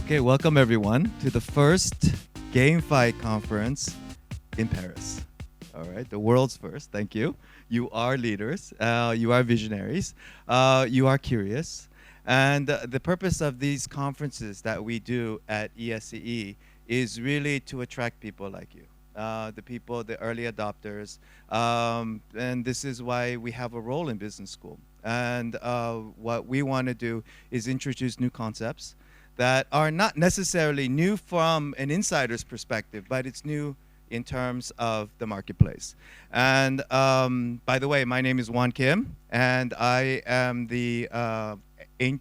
Okay, welcome everyone to the first GameFi conference in Paris. All right, the world's first. Thank you. You are leaders. You are visionaries. You are curious. And the purpose of these conferences that we do at ESCE is really to attract people like you. The people, the early adopters. And this is why we have a role in business school. And what we want to do is introduce new concepts that are not necessarily new from an insider's perspective, but it's new in terms of the marketplace. And by the way, my name is Won Kim, and I am the I'm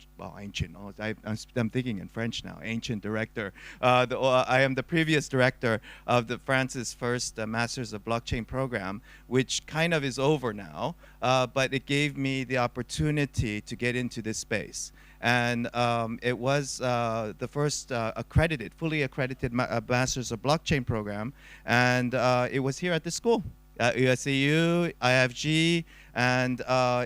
thinking in French now, ancient director. I am the previous director of the France's first Masters of Blockchain program, which kind of is over now, but it gave me the opportunity to get into this space. And it was the first fully accredited Masters of Blockchain program, and it was here at the school, ESCE, IFG, and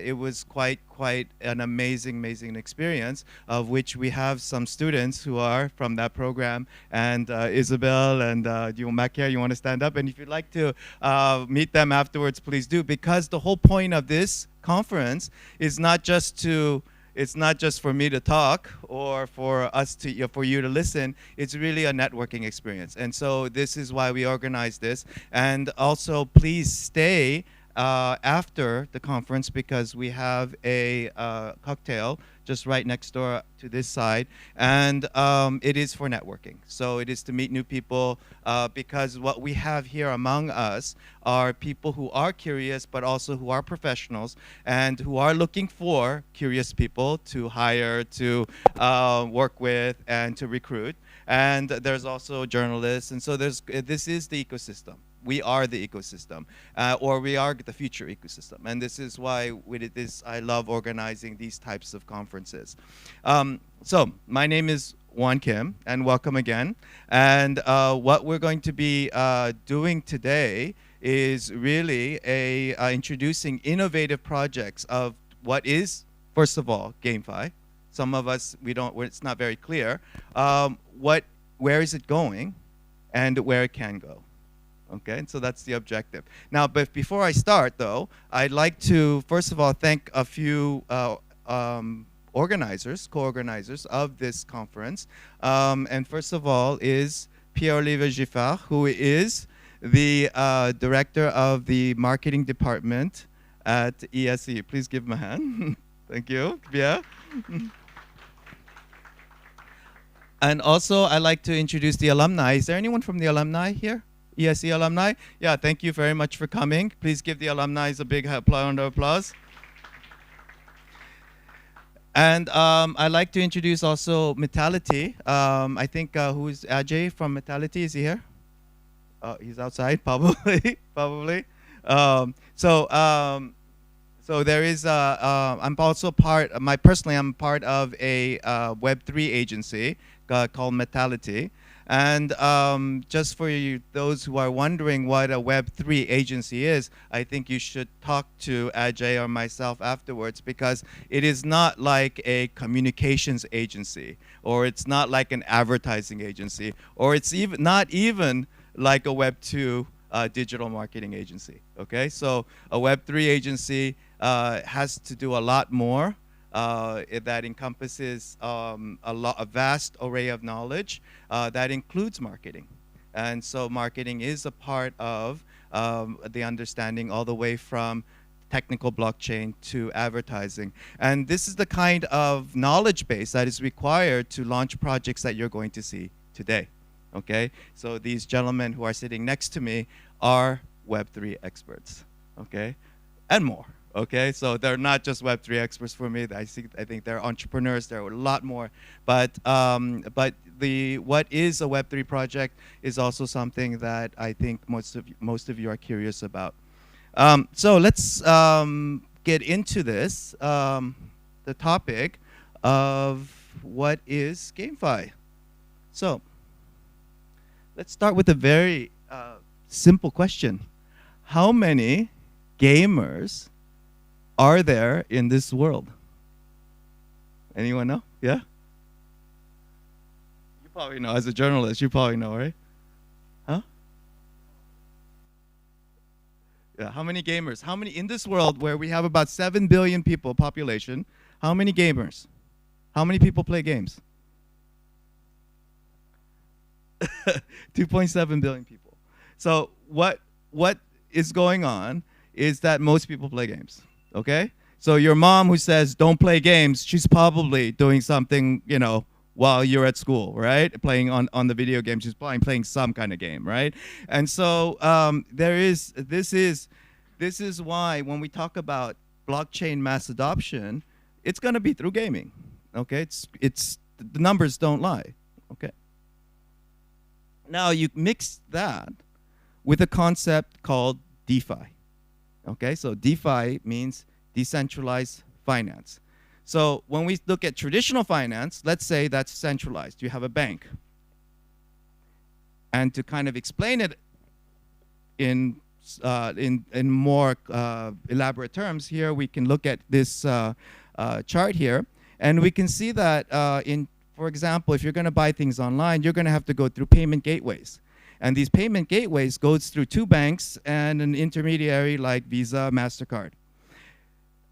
it was quite an amazing experience, of which we have some students who are from that program, and Isabel and Mac here, you want to stand up? And if you'd like to meet them afterwards, please do, because the whole point of this conference is not just for me to talk or for you to listen. It's really a networking experience. And so this is why we organize this. And also, please stay after the conference, because we have a cocktail just right next door to this side, and it is for networking. So it is to meet new people, because what we have here among us are people who are curious, but also who are professionals, and who are looking for curious people to hire, to work with, and to recruit. And there's also journalists, and so this is the ecosystem. We are the ecosystem, or we are the future ecosystem. And this is why I love organizing these types of conferences. So my name is Won Kim, and welcome again. And what we're going to be doing today is really introducing innovative projects of what is, first of all, GameFi. Some of us, it's not very clear. Where is it going, and where it can go. Okay, so that's the objective. Now, but before I start, though, I'd like to, first of all, thank a few co-organizers of this conference. And first of all is Pierre-Olivier Giffard, who is the director of the marketing department at ESCE. Please give him a hand. Thank you, Pierre. And also, I'd like to introduce the alumni. Is there anyone from the alumni here? ESCE alumni? Yeah, thank you very much for coming. Please give the alumni a big round of applause. And I'd like to introduce also Metality. I think, who's Ajay from Metality? Is he here? He's outside, probably. So there is, I'm also I'm part of a Web3 agency called Metality. And just for those who are wondering what a Web3 agency is, I think you should talk to Ajay or myself afterwards, because it is not like a communications agency, or it's not like an advertising agency, or it's not even like a Web2 digital marketing agency. Okay, so a Web3 agency has to do a lot more. That encompasses a vast array of knowledge that includes marketing. And so marketing is a part of the understanding, all the way from technical blockchain to advertising. And this is the kind of knowledge base that is required to launch projects that you're going to see today. Okay, so these gentlemen who are sitting next to me are Web3 experts, okay, and more. Okay, so they're not just Web3 experts for me. I think they're entrepreneurs. There are a lot more. But what is a Web3 project is also something that I think most of you are curious about. So let's get into this, the topic of what is GameFi. So let's start with a very simple question. How many gamers are there in this world? Anyone know? Yeah? probably know. As a journalist, you probably know, right? Huh? Yeah. How many gamers? How many in this world where we have about 7 billion people population? How many gamers? How many people play games? 2.7 billion people. So what is going on is that most people play games. Okay? So your mom who says don't play games, she's probably doing something, you know, while you're at school, right? Playing on the video game. She's probably playing some kind of game, right? And so this is why when we talk about blockchain mass adoption, it's going to be through gaming. Okay? It's the numbers don't lie. Okay? Now you mix that with a concept called DeFi. Okay? So DeFi means decentralized finance. So when we look at traditional finance, let's say that's centralized. You have a bank. And to kind of explain it in more elaborate terms, here we can look at this chart here, and we can see that for example, if you're going to buy things online, you're going to have to go through payment gateways. And these payment gateways goes through two banks and an intermediary like Visa, MasterCard.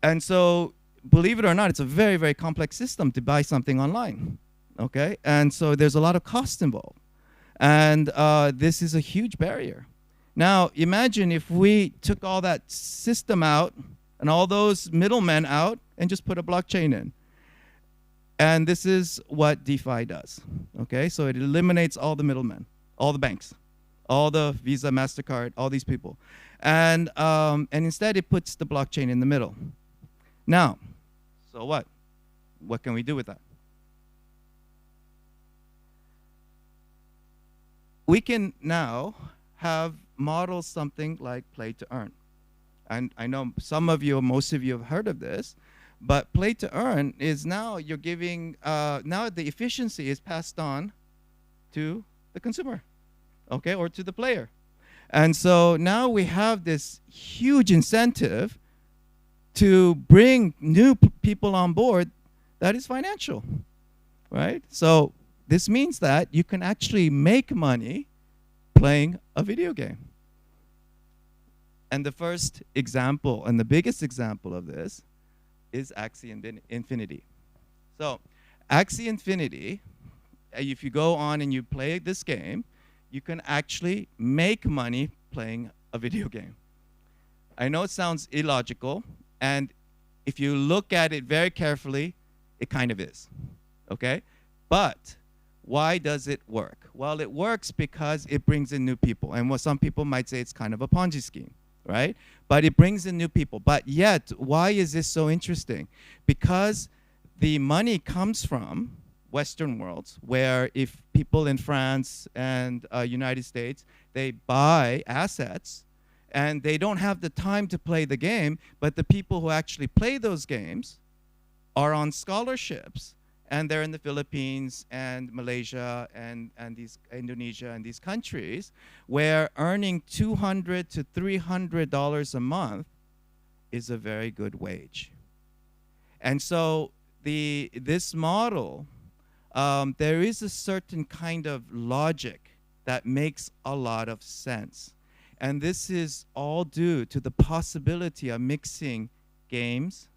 And so, believe it or not, it's a very, very complex system to buy something online, okay? And so there's a lot of cost involved. And this is a huge barrier. Now, imagine if we took all that system out and all those middlemen out and just put a blockchain in. And this is what DeFi does, okay? So it eliminates all the middlemen, all the banks, all the Visa, MasterCard, all these people. And instead, it puts the blockchain in the middle. Now, so what? What can we do with that? We can now have models something like play to earn. And I know some of you, most of you have heard of this, but play to earn is now you're giving, now the efficiency is passed on to the consumer, okay, or to the player. And so now we have this huge incentive to bring new people on board that is financial, right? So this means that you can actually make money playing a video game. And the first example and the biggest example of this is Axie Infinity. So Axie Infinity, if you go on and you play this game, you can actually make money playing a video game. I know it sounds illogical, and if you look at it very carefully, it kind of is, okay? But why does it work? Well, it works because it brings in new people. And what some people might say it's kind of a Ponzi scheme, right? But it brings in new people. But yet, why is this so interesting? Because the money comes from Western worlds, where if people in France and United States, they buy assets, and they don't have the time to play the game, but the people who actually play those games are on scholarships, and they're in the Philippines and Malaysia and these Indonesia and these countries where earning $200 to $300 a month is a very good wage. And so this model, there is a certain kind of logic that makes a lot of sense. And this is all due to the possibility of mixing games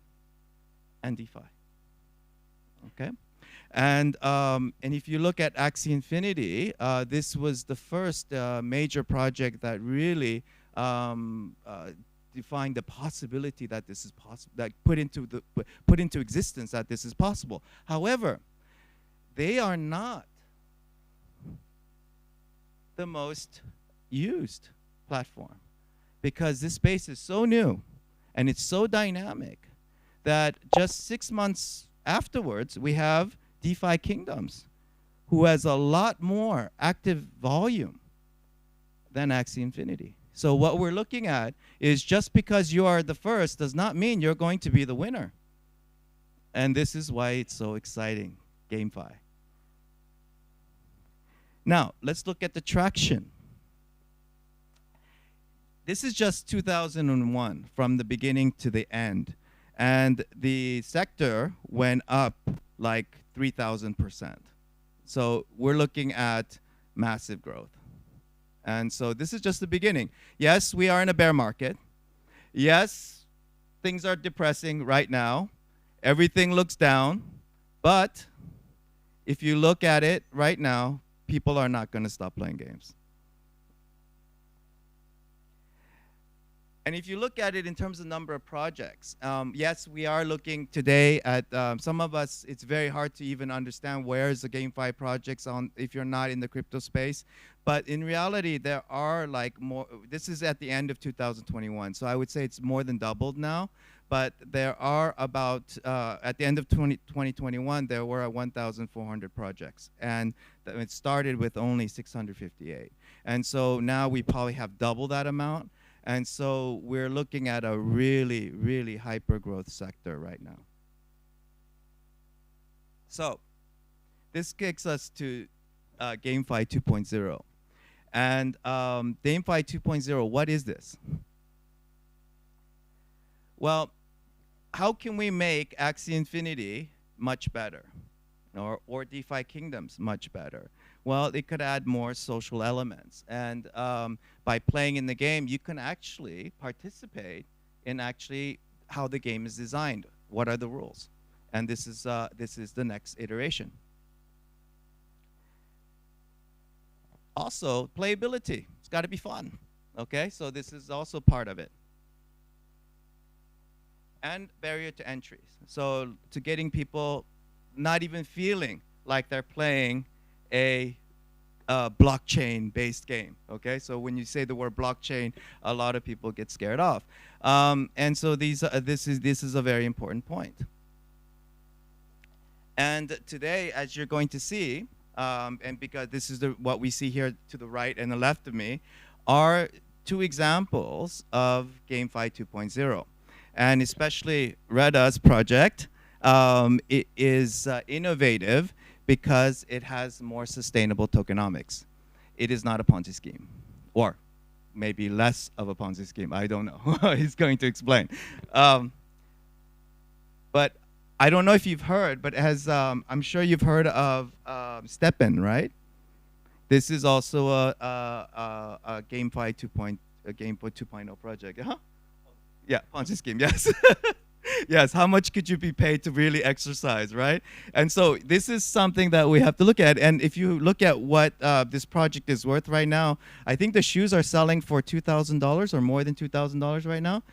and DeFi. Okay? And if you look at Axie Infinity, this was the first major project that really defined the possibility that this is possible, that put into existence that this is possible. However, they are not the most used platform, because this space is so new and it's so dynamic that just 6 months afterwards we have DeFi Kingdoms, who has a lot more active volume than Axie Infinity. So what we're looking at is, just because you are the first does not mean you're going to be the winner. And this is why it's so exciting, GameFi. Now, let's look at the traction. This is just 2001 from the beginning to the end. And the sector went up like 3,000%. So we're looking at massive growth. And so this is just the beginning. Yes, we are in a bear market. Yes, things are depressing right now. Everything looks down. But if you look at it right now, people are not going to stop playing games. And if you look at it in terms of number of projects, yes, we are looking today at some of us. It's very hard to even understand where is the GameFi projects on if you're not in the crypto space. But in reality, there are like more. This is at the end of 2021, so I would say it's more than doubled now. But there are about at the end of 2021, there were 1,400 projects, and it started with only 658. And so now we probably have double that amount. And so we're looking at a really, really hyper-growth sector right now. So this kicks us to GameFi 2.0. And GameFi 2.0, what is this? Well, how can we make Axie Infinity much better? Or DeFi Kingdoms much better? Well, it could add more social elements. And by playing in the game, you can actually participate in actually how the game is designed. What are the rules? And this is the next iteration. Also, playability. It's got to be fun. Okay, so this is also part of it. And barrier to entries. So to getting people not even feeling like they're playing a blockchain-based game. Okay, so when you say the word blockchain, a lot of people get scared off, and so this is a very important point. And today, as you're going to see, and because this is what we see here to the right and the left of me, are two examples of GameFi 2.0, and especially Reda's project. It is innovative because it has more sustainable tokenomics. It is not a Ponzi scheme, or maybe less of a Ponzi scheme. I don't know. He's going to explain. But I don't know if you've heard, but I'm sure you've heard of Steppen, right? This is also a GameFi 2.0 project. Huh? Yeah, Ponzi scheme. Yes. Yes, how much could you be paid to really exercise, right? And so this is something that we have to look at. And if you look at what this project is worth right now, I think the shoes are selling for $2,000 or more than $2,000 right now.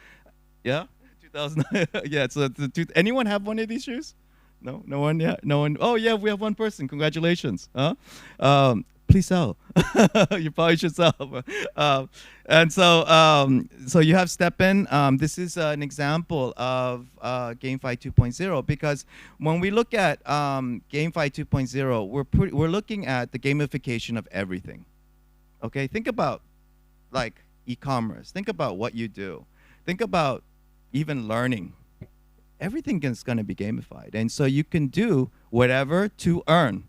Yeah, 2,000. Yeah. So anyone have one of these shoes? No, no one. Yeah, no one. Oh yeah, we have one person. Congratulations. Huh? Please sell. You probably should sell. And so you have Steppen. This is an example of GameFi 2.0, because when we look at GameFi 2.0, we're looking at the gamification of everything. Okay, think about like e-commerce. Think about what you do. Think about even learning. Everything is going to be gamified, and so you can do whatever to earn.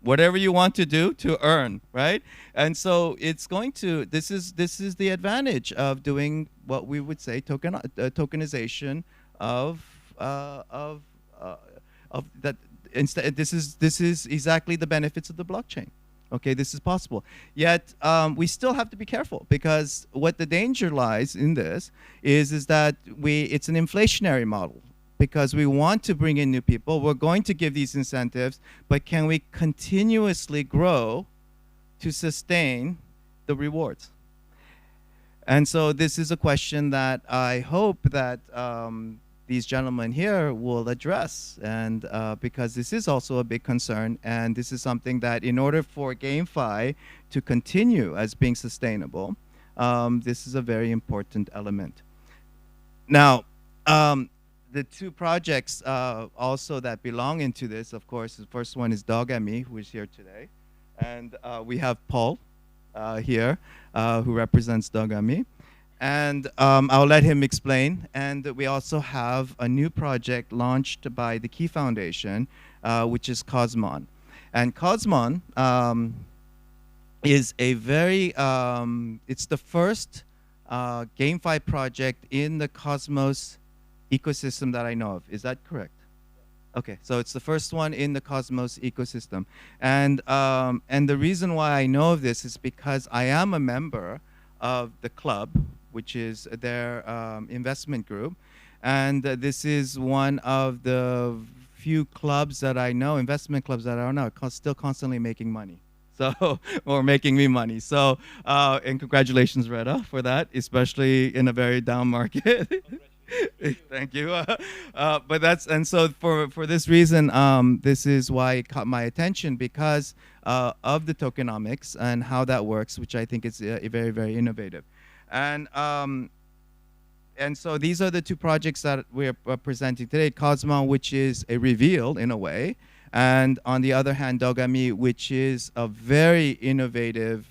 Whatever you want to do to earn, right? And so it's going to. This is the advantage of doing what we would say tokenization of that. Instead, this is exactly the benefits of the blockchain. Okay, this is possible. Yet we still have to be careful, because what the danger lies in this is that it's an inflationary model. Because we want to bring in new people, we're going to give these incentives, but can we continuously grow to sustain the rewards? And so this is a question that I hope that these gentlemen here will address, and because this is also a big concern, and this is something that in order for GameFi to continue as being sustainable, this is a very important element. Now, the two projects also that belong into this, of course, the first one is Dogami, who is here today. And we have Paul here, who represents Dogami. And I'll let him explain. And we also have a new project launched by the Key Foundation, which is Cosmon. And Cosmon is a very, it's the first GameFi project in the Cosmos ecosystem that I know of. Is that correct? Okay, so it's the first one in the Cosmos ecosystem. And the reason why I know of this is because I am a member of the club, which is their investment group. And this is one of the few clubs that I know, investment clubs that I know, still constantly making money. So, or making me money. So, and congratulations, Retta, for that, especially in a very down market. Thank you. But that's, and so for this reason, this is why it caught my attention, because of the tokenomics and how that works, which I think is very, very innovative. And so these are the two projects that we're presenting today. Cosmo, which is a reveal in a way, and on the other hand, Dogami, which is a very innovative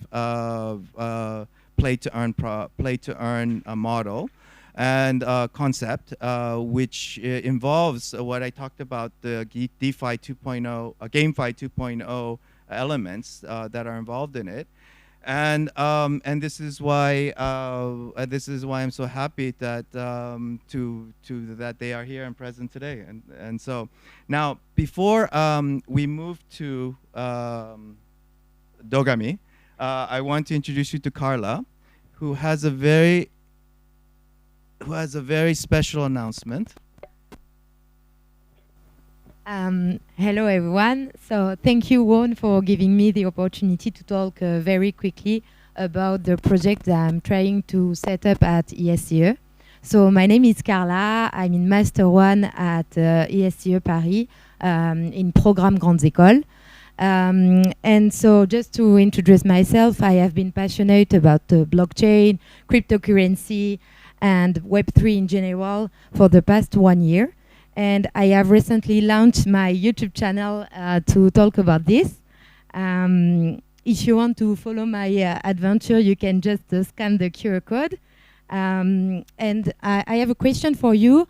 play-to-earn model and concept, which involves what I talked about, the DeFi 2.0, GameFi 2.0 elements that are involved in it. And this is why I'm so happy that that they are here and present today. And so now, before we move to Dogami, I want to introduce you to Carla, who has a very special announcement. Hello everyone. So thank you, Won, for giving me the opportunity to talk very quickly about the project that I'm trying to set up at ESCE. So my name is Carla. I'm in Master 1 at ESCE Paris in Programme Grandes Écoles. And so just to introduce myself, I have been passionate about blockchain, cryptocurrency, and Web3 in general for the past 1 year. And I have recently launched my YouTube channel to talk about this. If you want to follow my adventure, you can just scan the QR code. And I have a question for you.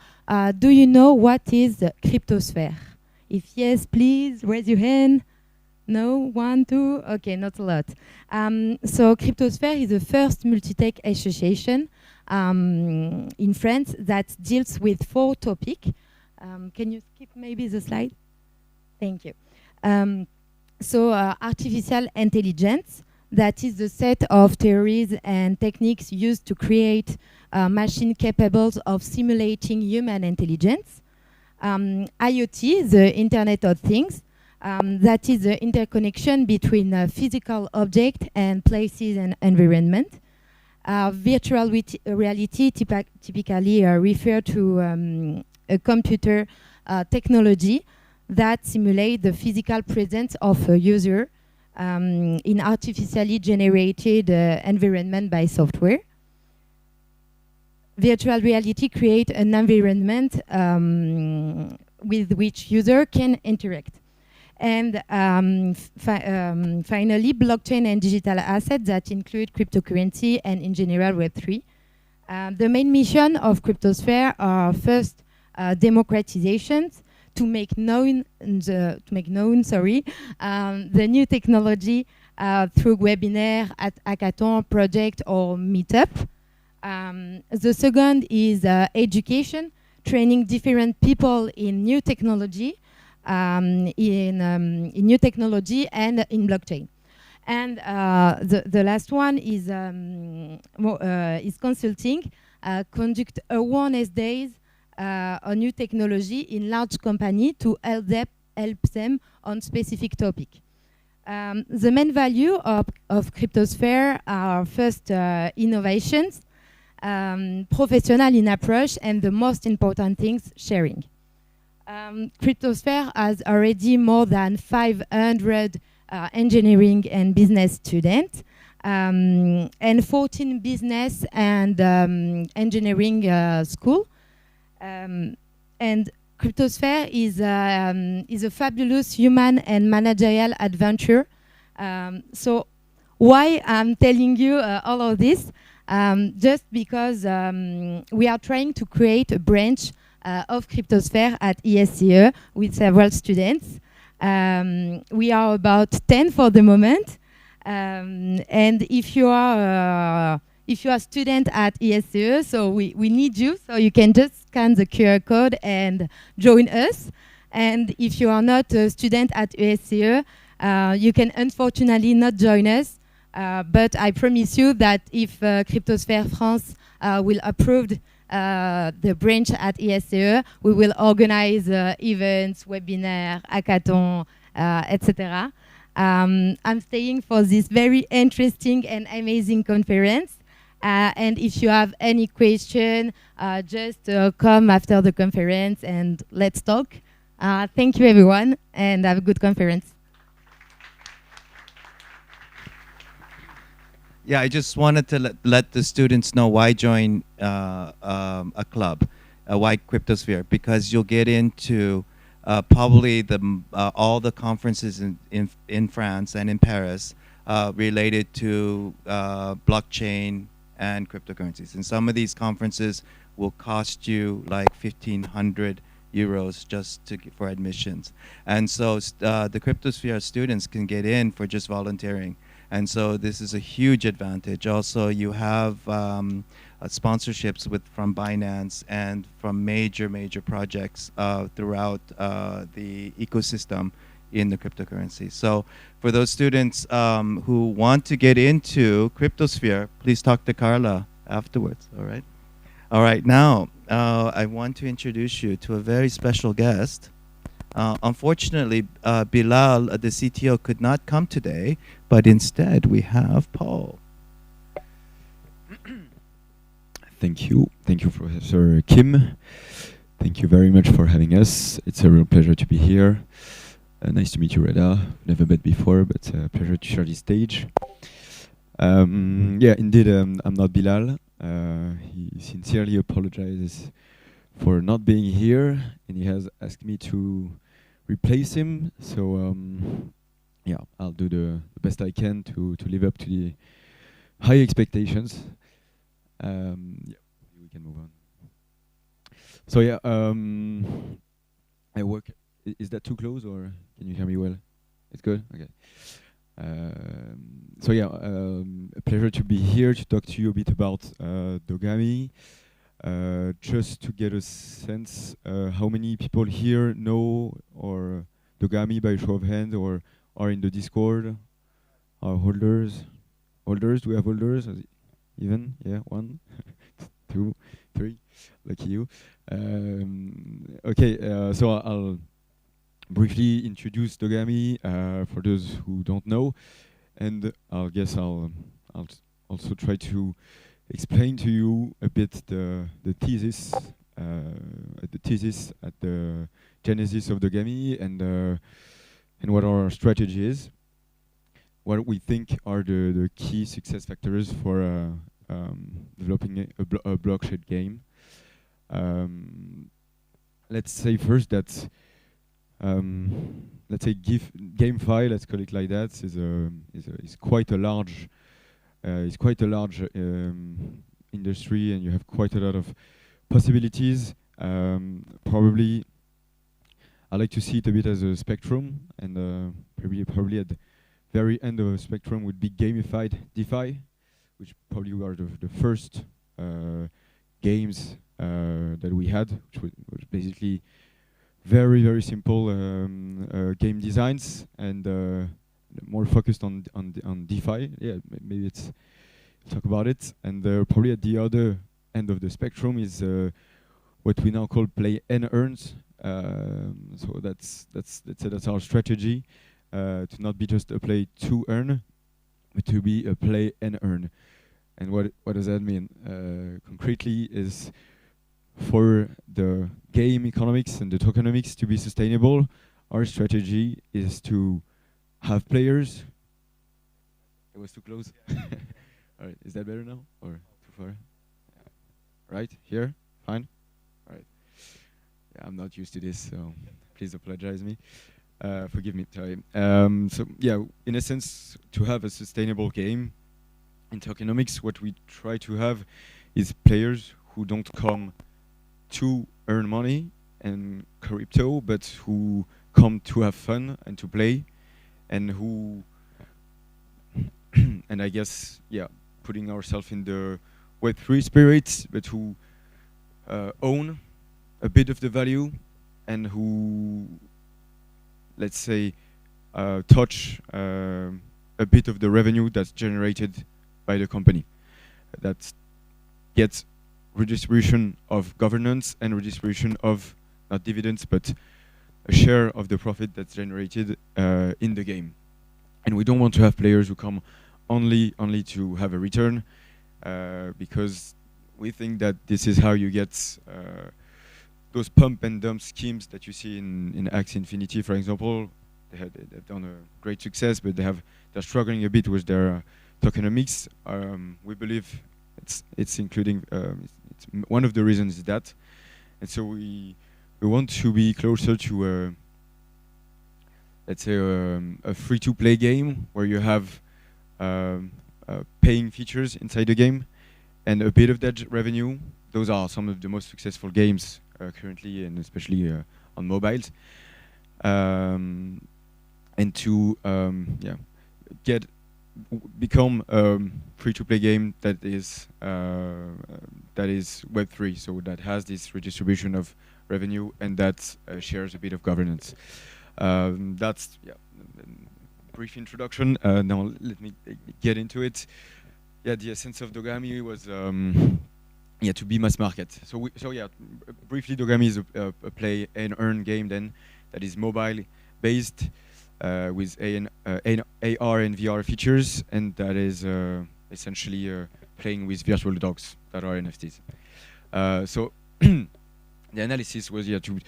Do you know what is the cryptosphere? If yes, please raise your hand. No? 1, 2? Okay, not a lot. So Cryptosphere is the first multi-tech association in France that deals with 4 topics. Can you skip maybe the slide? Thank you. So artificial intelligence, that is the set of theories and techniques used to create machines capable of simulating human intelligence. IoT, the Internet of Things, that is the interconnection between physical objects and places and environment. Virtual reality typically refer to a computer technology that simulates the physical presence of a user in artificially generated environment by software. Virtual reality creates an environment with which user can interact. And finally, blockchain and digital assets that include cryptocurrency and in general Web3. The main mission of Cryptosphere are first democratizations to make known the new technology through webinar, hackathon, project or meetup. The second is education, training different people in new technology, in new technology and in blockchain. And the last one is consulting, conduct awareness days on new technology in large company to help them on specific topic. The main value of Cryptosphere are first innovations, professional in approach, and the most important things, sharing. Cryptosphere has already more than 500 engineering and business students, and 14 business and engineering school. And Cryptosphere is a fabulous human and managerial adventure. So why I'm telling you all of this? Just because we are trying to create a branch of Cryptosphere at ESCE with several students. We are about 10 for the moment. And if you are a student at ESCE, so we need you, so you can just scan the QR code and join us. And if you are not a student at ESCE, you can unfortunately not join us. But I promise you that if Cryptosphere France will approve the branch at ESCE, we will organize events, webinars, hackathons, etc. I'm staying for this very interesting and amazing conference. And if you have any question, just come after the conference and let's talk. Thank you, everyone, and have a good conference. Yeah, I just wanted to let the students know why join a club, why Cryptosphere, because you'll get into probably all the conferences in France and in Paris related to blockchain and cryptocurrencies. And some of these conferences will cost you like 1,500 euros just for admissions. And so the Cryptosphere students can get in for just volunteering. And so this is a huge advantage. Also, you have sponsorships from Binance and from major projects throughout the ecosystem in the cryptocurrency. So for those students who want to get into Cryptosphere, please talk to Carla afterwards, all right? All right, now I want to introduce you to a very special guest. Unfortunately, Bilal, the CTO, could not come today, but instead we have Paul. Thank you, Professor Kim. Thank you very much for having us. It's a real pleasure to be here. Nice to meet you, Reda. Never met before, but a pleasure to share this stage. Yeah, indeed, I'm not Bilal. He sincerely apologizes for not being here, and he has asked me to replace him. So yeah, I'll do the best I can to live up to the high expectations. Yeah, we can move on. So yeah, I work. Is that too close, or can you hear me well? It's good. Okay. So yeah, a pleasure to be here to talk to you a bit about Dogami. Just to get a sense, how many people here know or Dogami by show of hands, or are in the Discord? Are holders? Holders? Do we have holders? Even? Yeah, 1, 2, 3. Lucky you. Okay, so I'll briefly introduce Dogami for those who don't know, and I'll also try to explain to you a bit the thesis at the genesis of Dogami, and what our strategy is, what we think are the key success factors for developing a blockchain game. Let's say first that let's say GameFi, let's call it like that, is quite a large industry, and you have quite a lot of possibilities. Probably, I like to see it a bit as a spectrum, and probably at the very end of a spectrum would be gamified DeFi, which probably were the first games that we had, which was basically very simple game designs, and more focused on DeFi. Yeah, maybe it's talk about it. And probably at the other end of the spectrum is what we now call play and earns. So that's our strategy, to not be just a play to earn, but to be a play and earn. And what does that mean? Concretely is, for the game economics and the tokenomics to be sustainable, our strategy is to have players. It was too close. All right, is that better now or too far? Right here, fine. All right. Yeah, I'm not used to this, so please apologize me. Forgive me. Sorry. So yeah, in a sense, to have a sustainable game in tokenomics, what we try to have is players who don't come to earn money in crypto, but who come to have fun and to play, and who, and I guess, yeah, putting ourselves in the Web3 spirit, but who own a bit of the value and who, let's say, touch a bit of the revenue that's generated by the company. That gets redistribution of governance and redistribution of, not dividends, but a share of the profit that's generated in the game. And we don't want to have players who come only to have a return, because we think that this is how you get those pump and dump schemes that you see in Axie Infinity, for example. They've done a great success, but they're struggling a bit with their tokenomics. We believe it's including it's one of the reasons is that, and so we want to be closer to let's say a free-to-play game where you have paying features inside the game and a bit of that revenue. Those are some of the most successful games currently, and especially on mobiles. And to become a free-to-play game that is Web3, so that has this redistribution of revenue and that shares a bit of governance. That's a brief introduction. Now let me get into it. Yeah, the essence of Dogami was to be mass market. So briefly, Dogami is a play and earn game then that is mobile based. With AR and VR features, and that is essentially playing with virtual dogs that are NFTs. So the analysis was to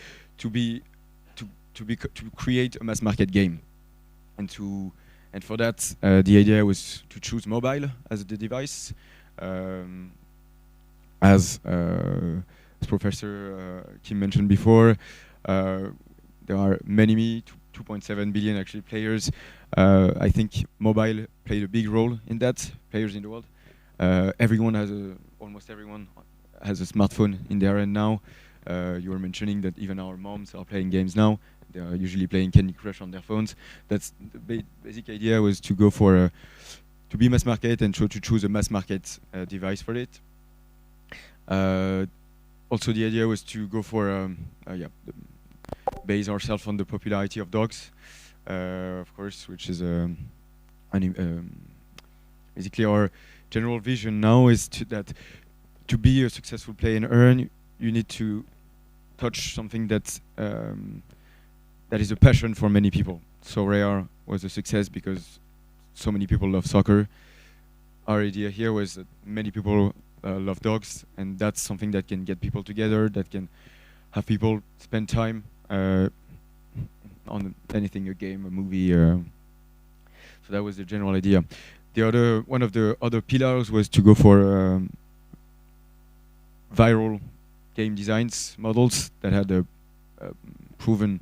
create a mass market game, and for that the idea was to choose mobile as the device, as Professor Kim mentioned before. There are many 2.7 billion actually players. I think mobile played a big role in that. Players in the world. Almost everyone has a smartphone in their hand now. You were mentioning that even our moms are playing games now. They are usually playing Candy Crush on their phones. That's the basic idea, was to go for to be mass market and to choose a mass market device for it. Also, the idea was to go for base ourselves on the popularity of dogs, of course, which is basically our general vision now is that to be a successful play and earn, you need to touch something that is a passion for many people. So Rare was a success because so many people love soccer. Our idea here was that many people love dogs, and that's something that can get people together, that can have people spend time on anything, a game, a movie. So that was the general idea. One of the other pillars was to go for viral game designs models that had proven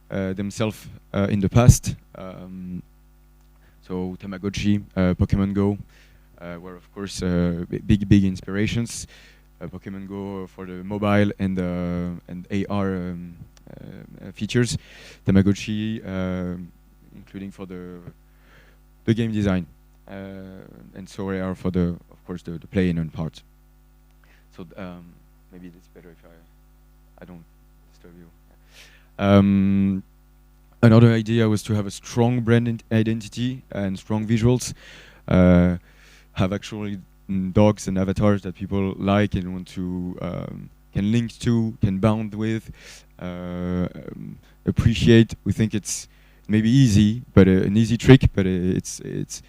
themselves in the past. So Tamagotchi, Pokemon Go were of course big inspirations. Pokemon Go for the mobile and AR features. Tamagotchi, including for the game design, and so AR for of course the play and earn part. So maybe it's better if I don't disturb you. Another idea was to have a strong brand identity and strong visuals. Have actually dogs and avatars that people like and want to can link to, can bond with, appreciate. We think it's maybe easy, but an easy trick, but it's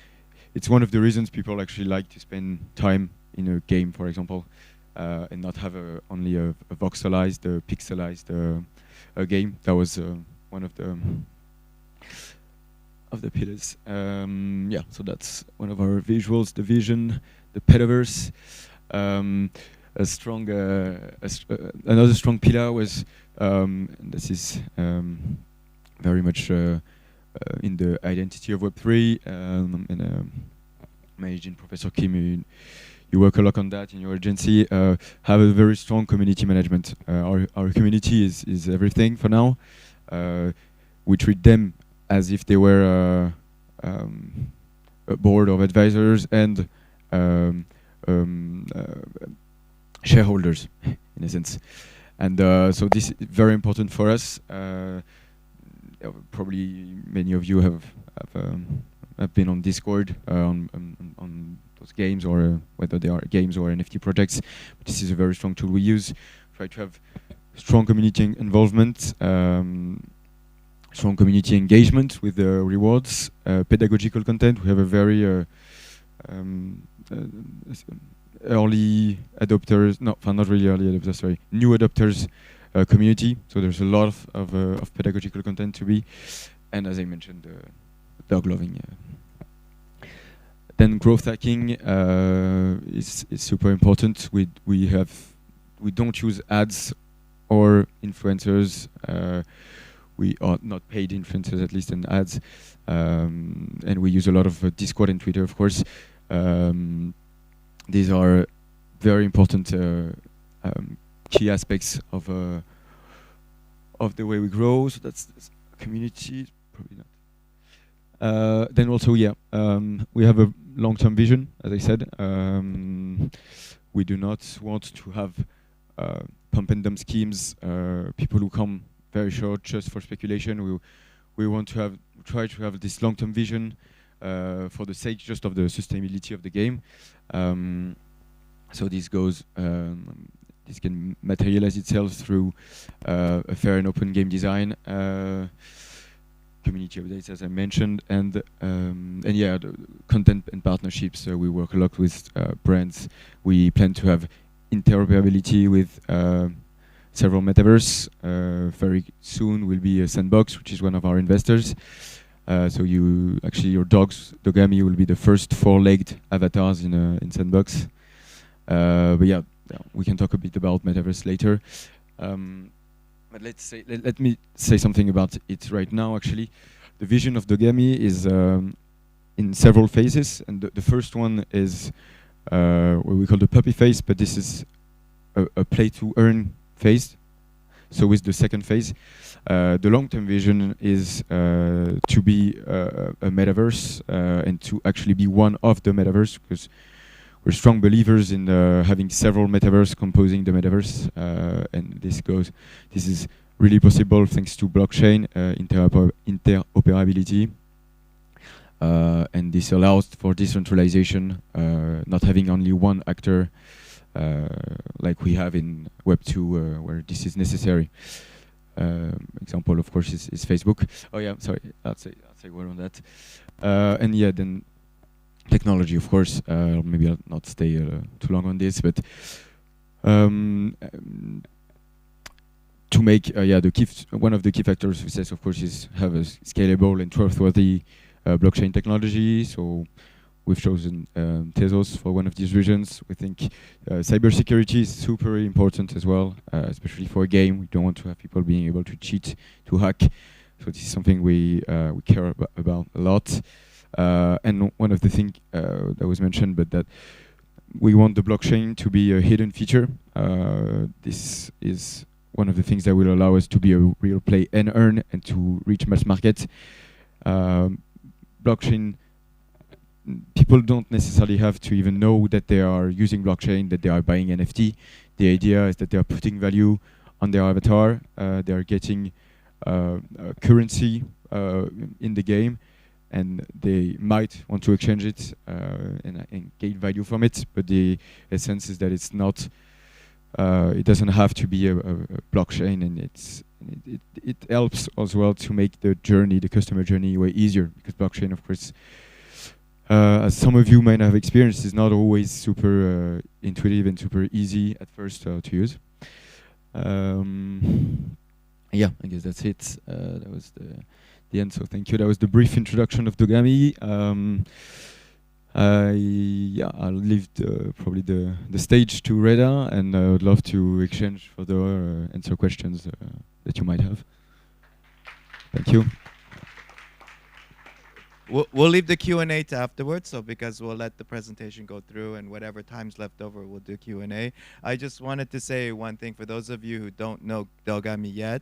one of the reasons people actually like to spend time in a game, for example, and not have only a voxelized, pixelized game. That was one of the pillars. So that's one of our visuals, the vision, the petaverse. Another strong pillar was, this is very much in the identity of Web3, and imagine Professor Kim, you work a lot on that in your agency. Have a very strong community management. Our community is everything for now. We treat them as if they were a board of advisors and shareholders, in a sense. And so this is very important for us. Probably many of you have been on Discord on those games, or whether they are games or NFT projects. But this is a very strong tool we use. Try to have strong community involvement, strong community engagement with the rewards, pedagogical content. We have a very early adopters, not really early adopters, sorry, new adopters community. So there's a lot of pedagogical content to be, and as I mentioned, dog loving. Then growth hacking is super important. We don't use ads or influencers. We are not paid influencers, at least in ads, and we use a lot of Discord and Twitter, of course. These are very important key aspects of the way we grow. So that's community, probably not. Then also, yeah, we have a long-term vision, as I said. We do not want to have pump and dump schemes, people who come very short just for speculation. We want to try to have this long-term vision for the sake just of the sustainability of the game. So this goes, this can materialize itself through a fair and open game design, community updates, as I mentioned, and yeah, the content and partnerships. We work a lot with brands. We plan to have interoperability with several metaverse. Very soon will be a Sandbox, which is one of our investors. So your Dogami will be the first 4-legged avatars in Sandbox. But yeah, we can talk a bit about metaverse later. But let me say something about it right now. Actually, the vision of Dogami is in several phases, and the first one is what we call the puppy phase. But this is a play to earn phase. So with the second phase, the long-term vision is to be a metaverse and to actually be one of the metaverse, because we're strong believers in having several metaverse composing the metaverse, and this is really possible thanks to blockchain interoperability, and this allows for decentralization, not having only one actor like we have in Web 2, where this is necessary. Example, of course, is Facebook. Oh yeah, sorry, I'll say word on that. And yeah, then technology, of course. Maybe I'll not stay too long on this, but to make one of the key factors of success, of course, is have a scalable and trustworthy blockchain technology. So we've chosen Tezos for one of these reasons. We think cybersecurity is super important as well, especially for a game. We don't want to have people being able to cheat, to hack. So this is something we care about a lot. And one of the things that was mentioned, but that we want the blockchain to be a hidden feature. This is one of the things that will allow us to be a real play and earn and to reach mass market. Blockchain, people don't necessarily have to even know that they are using blockchain, that they are buying NFT. The idea is that they are putting value on their avatar. They are getting currency in the game, and they might want to exchange it and gain value from it. But the essence is that it's not. It doesn't have to be a blockchain, and it helps as well to make the customer journey, way easier, because blockchain, of course, as some of you might have experienced, is not always super intuitive and super easy at first to use. Yeah, I guess that's it. That was the end. So thank you. That was the brief introduction of Dogami. I'll leave probably the stage to Reda, and I would love to exchange further answer questions that you might have. Thank you. We'll leave the Q&A to afterwards, so because we'll let the presentation go through, and whatever time's left over, we'll do Q&A. I just wanted to say one thing for those of you who don't know Dogami yet.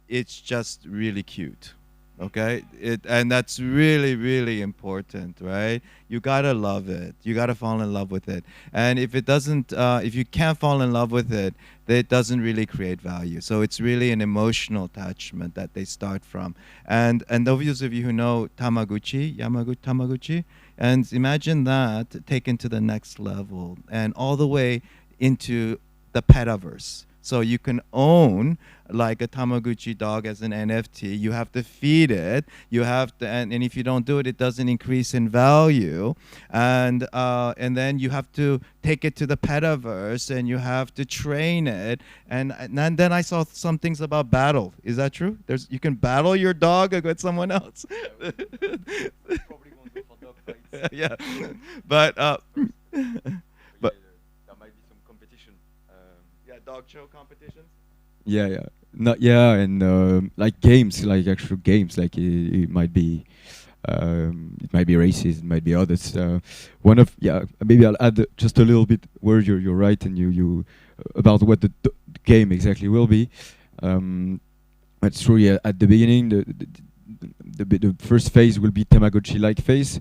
It's just really cute. Okay, and that's really, really important, right? You gotta love it. You gotta fall in love with it. And if it doesn't, if you can't fall in love with it, then it doesn't really create value. So it's really an emotional attachment that they start from. And those of you who know Tamaguchi, Yamaguchi Tamaguchi, and imagine that taken to the next level and all the way into the petaverse. So you can own like a Tamaguchi dog as an NFT. You have to feed it. You have to, and if you don't do it, it doesn't increase in value. And then you have to take it to the petaverse, and you have to train it. And then I saw some things about battle. Is that true? You can battle your dog against someone else. Probably won't go for dog fights. Yeah, but but there might be some competition. yeah, dog show competitions. Yeah. Not and like games, like actual games, like it might be races, it might be others. One of maybe I'll add just a little bit where you're right, and you about what the game exactly will be. It's true. Yeah, at the beginning, the first phase will be Tamagotchi-like phase,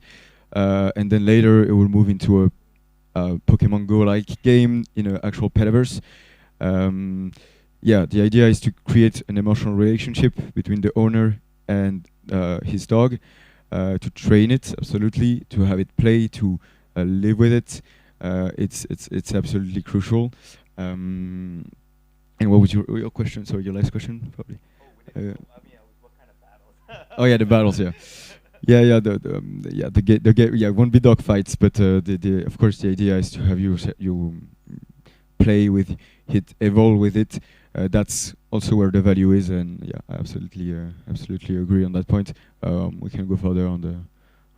and then later it will move into a Pokemon Go-like game in an actual petaverse. The idea is to create an emotional relationship between the owner and his dog, to train it, absolutely, to have it play, to live with it. It's absolutely crucial. And what was your question? Sorry, your last question, probably. What kind of battles? Oh yeah, the battles. Yeah. It won't be dog fights, but of course the idea is to have you play with it, evolve with it. That's also where the value is, and yeah, I absolutely agree on that point. We can go further on the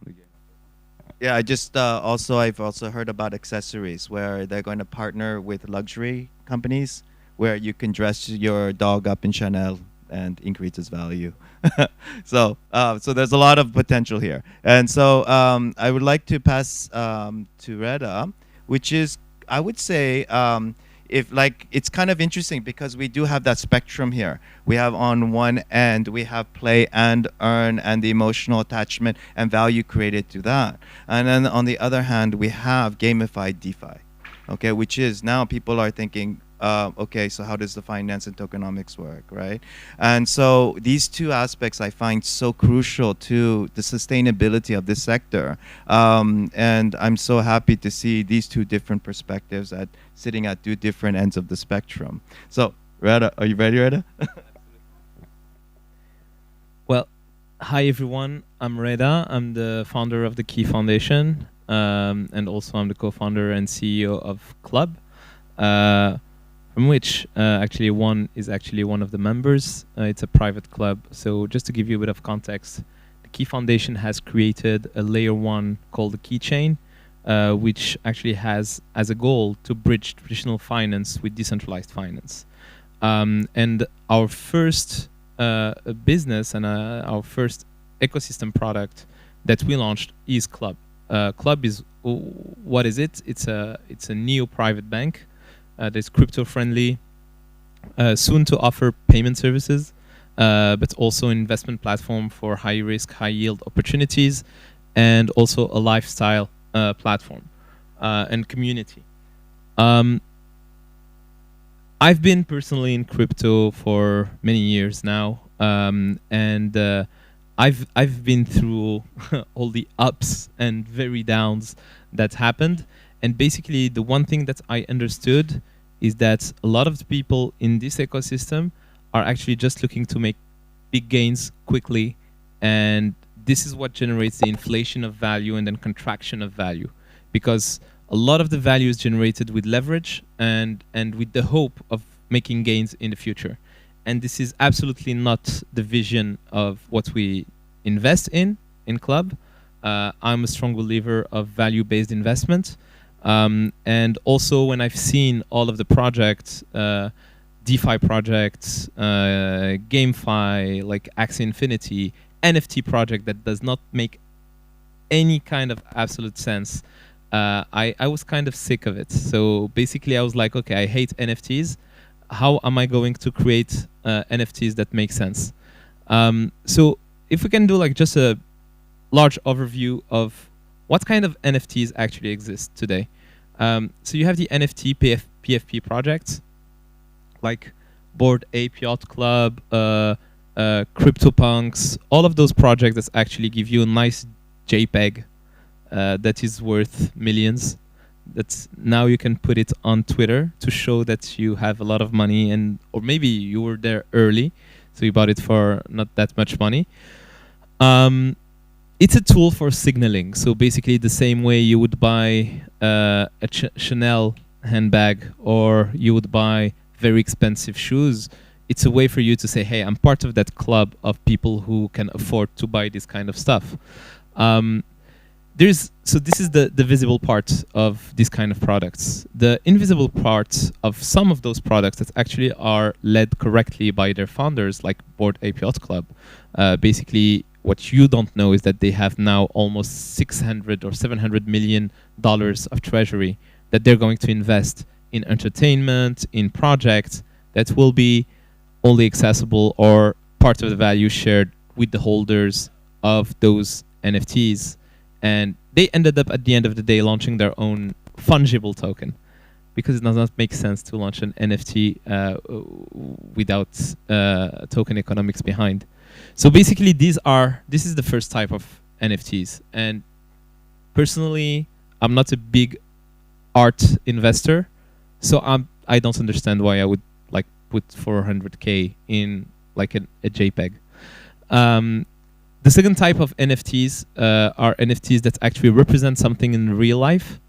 game. Yeah, I've also heard about accessories where they're going to partner with luxury companies where you can dress your dog up in Chanel and increase its value. So there's a lot of potential here. And so I would like to pass to Reda, which is, I would say, it's kind of interesting because we do have that spectrum here. We have on one end, we have play and earn and the emotional attachment and value created to that. And then on the other hand, we have gamified DeFi, okay, which is now people are thinking, okay, so how does the finance and tokenomics work, right? And so these two aspects I find so crucial to the sustainability of this sector. And I'm so happy to see these two different perspectives sitting at two different ends of the spectrum. So, Reda, are you ready, Reda? Well, hi everyone. I'm Reda. I'm the founder of the Key Foundation, and also I'm the co-founder and CEO of Club. From which actually one is actually one of the members. It's a private club. So just to give you a bit of context, the Key Foundation has created a layer 1 called the Keychain, which actually has as a goal to bridge traditional finance with decentralized finance. And our first business and our first ecosystem product that we launched is Club. Club is, what is it? It's a neo-private bank. That's crypto-friendly, soon to offer payment services, but also an investment platform for high-risk, high-yield opportunities, and also a lifestyle platform and community. I've been personally in crypto for many years now, and I've been through all the ups and very downs that happened. And basically, the one thing that I understood is that a lot of the people in this ecosystem are actually just looking to make big gains quickly. And this is what generates the inflation of value and then contraction of value. Because a lot of the value is generated with leverage and with the hope of making gains in the future. And this is absolutely not the vision of what we invest in Club. I'm a strong believer of value-based investment. And also when I've seen all of the projects, DeFi projects, GameFi, like Axie Infinity, NFT project that does not make any kind of absolute sense, I was kind of sick of it. So basically I was like, okay, I hate NFTs. How am I going to create NFTs that make sense? So if we can do like just a large overview of what kind of NFTs actually exist today. So you have the NFT PFP projects, like Bored Ape Yacht Club, CryptoPunks, all of those projects that actually give you a nice JPEG that is worth millions. That's now you can put it on Twitter to show that you have a lot of money, and or maybe you were there early, so you bought it for not that much money. It's a tool for signaling. So basically, the same way you would buy a Chanel handbag or you would buy very expensive shoes, it's a way for you to say, hey, I'm part of that club of people who can afford to buy this kind of stuff. So this is the visible part of this kind of products. The invisible part of some of those products that actually are led correctly by their founders, like Bored Ape Yacht Club. Basically, what you don't know is that they have now almost $600 or $700 million of treasury that they're going to invest in entertainment, in projects that will be only accessible or part of the value shared with the holders of those NFTs. And they ended up at the end of the day launching their own fungible token, because it does not make sense to launch an NFT without token economics behind. So basically, this is the first type of NFTs. And personally, I'm not a big art investor, so I don't understand why I would like put 400K in like a JPEG. The second type of NFTs are NFTs that actually represent something in real life.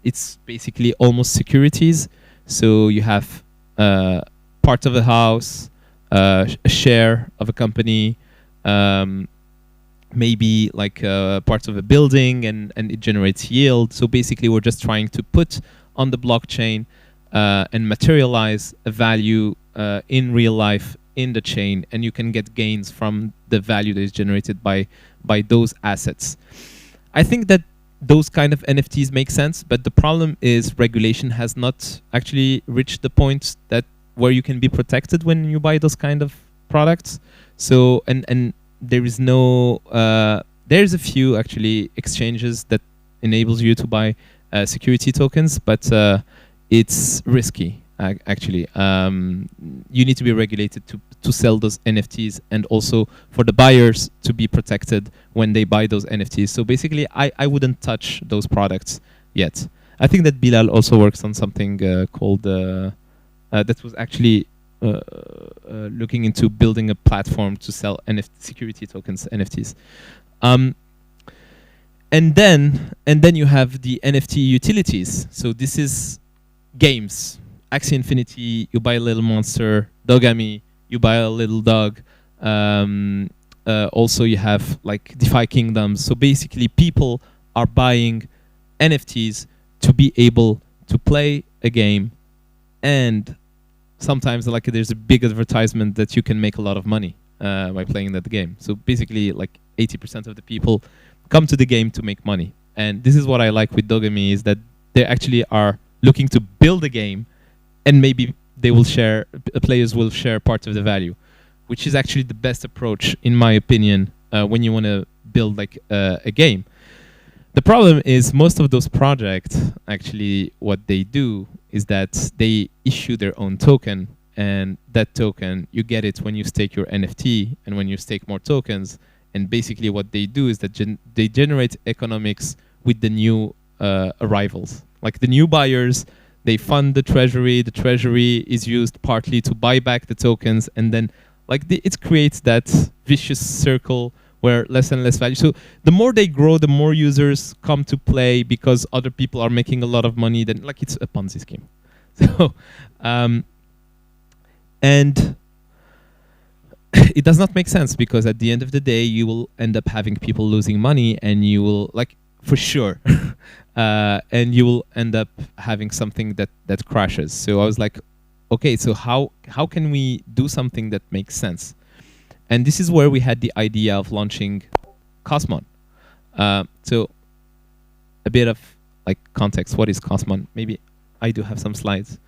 It's basically almost securities. So you have part of a house, a share of a company, maybe like parts of a building, and it generates yield. So basically, we're just trying to put on the blockchain and materialize a value in real life in the chain, and you can get gains from the value that is generated by those assets. I think that those kind of NFTs make sense, but the problem is regulation has not actually reached the point that where you can be protected when you buy those kind of products. So and there is no there's a few actually exchanges that enables you to buy security tokens, but it's risky. Actually, you need to be regulated to sell those NFTs, and also for the buyers to be protected when they buy those NFTs. So basically, I wouldn't touch those products yet. I think that Bilal also works on something called that was actually looking into building a platform to sell security tokens, NFTs. And then you have the NFT utilities. So this is games. Axie Infinity, you buy a little monster. Dogami, you buy a little dog. Also, you have like DeFi Kingdoms. So basically, people are buying NFTs to be able to play a game, and sometimes like there's a big advertisement that you can make a lot of money by playing that game. So basically, like 80% of the people come to the game to make money. And this is what I like with Dogami, is that they actually are looking to build a game, and maybe they will share, players will share part of the value, which is actually the best approach, in my opinion, when you want to build like a game. The problem is most of those projects, actually what they do is that they issue their own token, and that token, you get it when you stake your NFT and when you stake more tokens. And basically what they do is that they generate economics with the new arrivals. Like the new buyers, they fund the treasury is used partly to buy back the tokens, and then like it creates that vicious circle where less and less value. So the more they grow, the more users come to play because other people are making a lot of money. Then like it's a Ponzi scheme. So and it does not make sense, because at the end of the day, you will end up having people losing money, and you will like for sure. And you will end up having something that crashes. So I was like, okay, so how can we do something that makes sense? And this is where we had the idea of launching Cosmon. So a bit of like context. What is Cosmon? Maybe I do have some slides.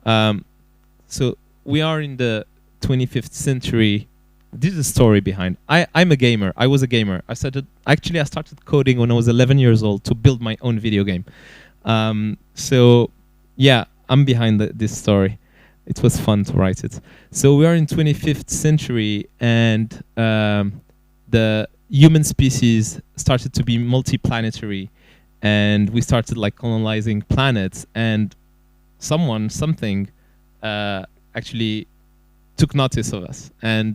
So we are in the 25th century this is the story behind. I'm a gamer. I was a gamer. I started coding when I was 11 years old to build my own video game. So yeah, I'm behind this story. It was fun to write it. So we are in 25th century, and the human species started to be multiplanetary, and we started like colonizing planets, and something actually took notice of us, and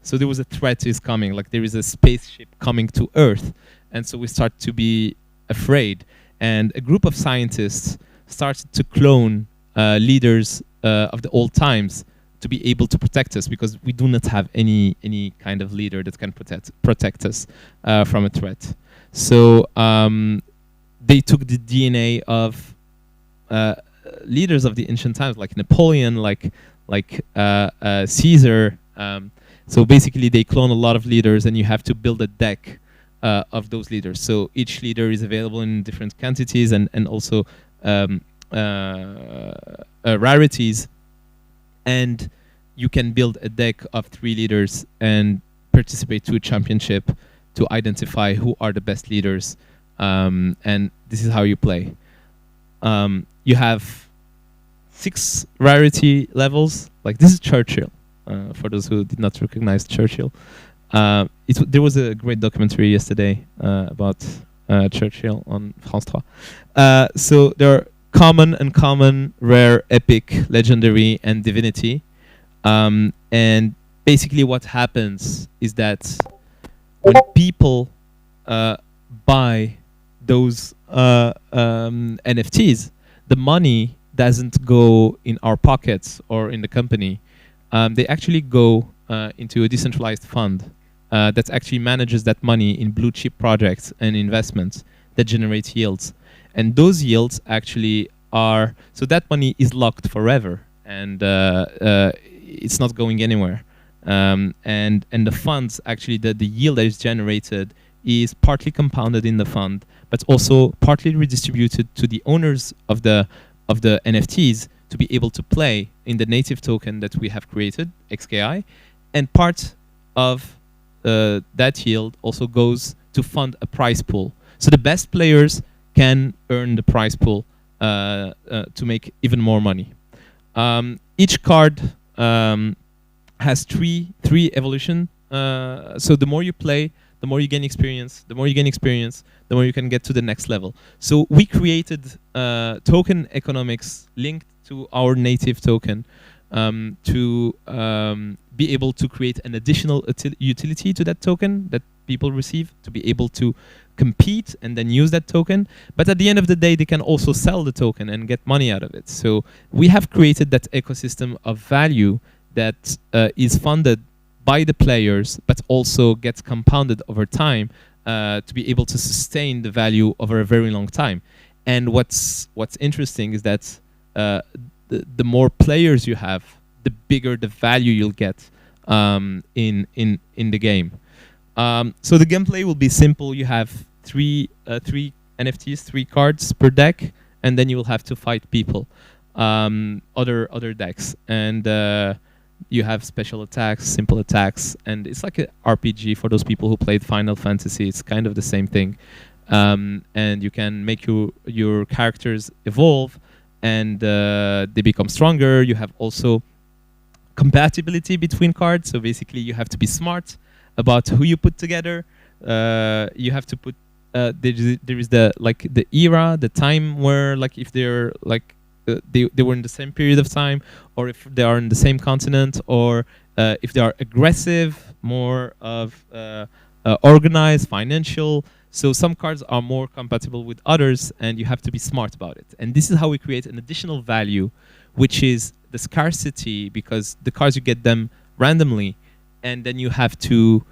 so there was a threat is coming, like there is a spaceship coming to Earth, and so we start to be afraid, and a group of scientists started to clone leaders of the old times to be able to protect us, because we do not have any kind of leader that can protect us from a threat. So they took the DNA of leaders of the ancient times, like Napoleon, like Caesar. So basically, they clone a lot of leaders, and you have to build a deck of those leaders. So each leader is available in different quantities and also rarities, and you can build a deck of 3 leaders and participate to a championship to identify who are the best leaders, and this is how you play. You have 6 rarity levels. Like this is Churchill. For those who did not recognize Churchill, there was a great documentary yesterday about Churchill on France 3. So there are common, uncommon, rare, epic, legendary, and divinity. And basically what happens is that when people buy those NFTs, the money doesn't go in our pockets or in the company. They actually go into a decentralized fund that actually manages that money in blue chip projects and investments that generate yields. And those yields actually are, so that money is locked forever, and it's not going anywhere. And the funds, actually, the yield that is generated is partly compounded in the fund, but also partly redistributed to the owners of the NFTs to be able to play in the native token that we have created, XKI, and part of that yield also goes to fund a prize pool. So the best players can earn the prize pool to make even more money. Each card has three evolution. So the more you play, the more you gain experience. The more you gain experience, the more you can get to the next level. So we created token economics linked to our native token to be able to create an additional utility to that token that people receive, to be able to compete and then use that token. But at the end of the day, they can also sell the token and get money out of it. So we have created that ecosystem of value that is funded by the players, but also gets compounded over time to be able to sustain the value over a very long time. And what's interesting is that the more players you have, the bigger the value you'll get in the game. So the gameplay will be simple. You have three NFTs, 3 cards per deck, and then you will have to fight people, other decks, and you have special attacks, simple attacks, and it's like an RPG for those people who played Final Fantasy. It's kind of the same thing, and you can make your characters evolve, and they become stronger. You have also compatibility between cards, so basically you have to be smart about who you put together. You have to put there is the era, the time where if they're they were in the same period of time, or if they are in the same continent, or if they are aggressive, more of organized, financial. So some cards are more compatible with others, and you have to be smart about it. And this is how we create an additional value, which is the scarcity, because the cards, you get them randomly, and then you have to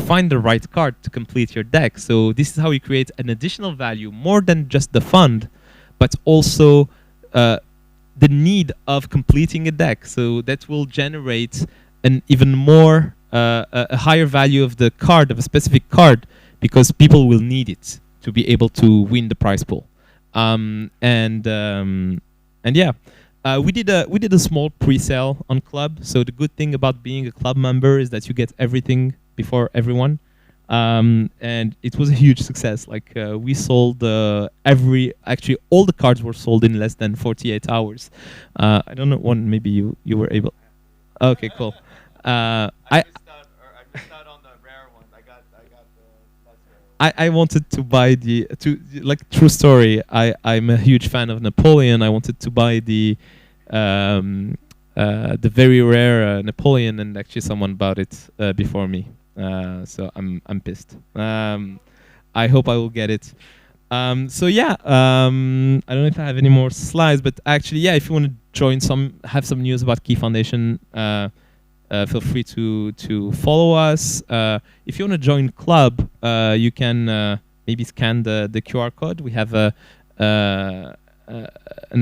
find the right card to complete your deck. So this is how we create an additional value, more than just the fund, but also the need of completing a deck. So that will generate an even more a higher value of the card, of a specific card, because people will need it to be able to win the prize pool. And yeah, We did a small pre-sale on Club. So the good thing about being a Club member is that you get everything before everyone, and it was a huge success. Like we sold actually all the cards were sold in less than 48 hours. I don't know one. Maybe you were able. Okay, cool. I missed out on the rare one. I got the less rare one. I wanted to buy like true story. I'm a huge fan of Napoleon. I wanted to buy the very rare Napoleon, and actually someone bought it before me. So I'm pissed. I hope I will get it. So yeah, I don't know if I have any more slides, but actually, yeah, if you want to join have some news about Key Foundation, feel free to follow us. If you want to join Club, you can maybe scan the QR code. We have an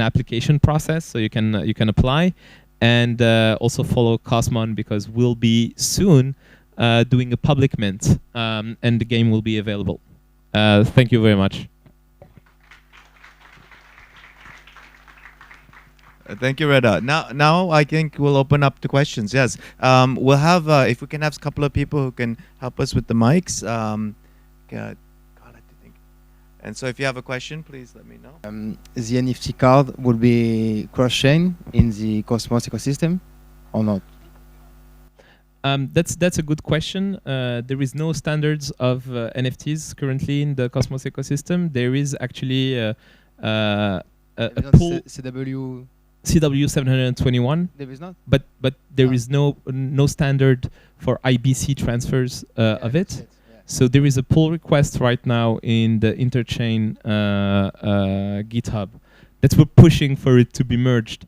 application process, so you can apply, and also follow Cosmon, because we'll be soon doing a public mint, and the game will be available. Thank you very much. Thank you, Reda. Now I think we'll open up to questions. Yes, we'll have if we can have a couple of people who can help us with the mics. And so if you have a question, please let me know. The NFT card will be cross-chain in the Cosmos ecosystem or not? That's a good question. There is no standards of NFTs currently in the Cosmos ecosystem. There is actually a pool. CW 721. There is not. But there is no standard for IBC transfers of it. So there is a pull request right now in the interchain GitHub that we're pushing for it to be merged.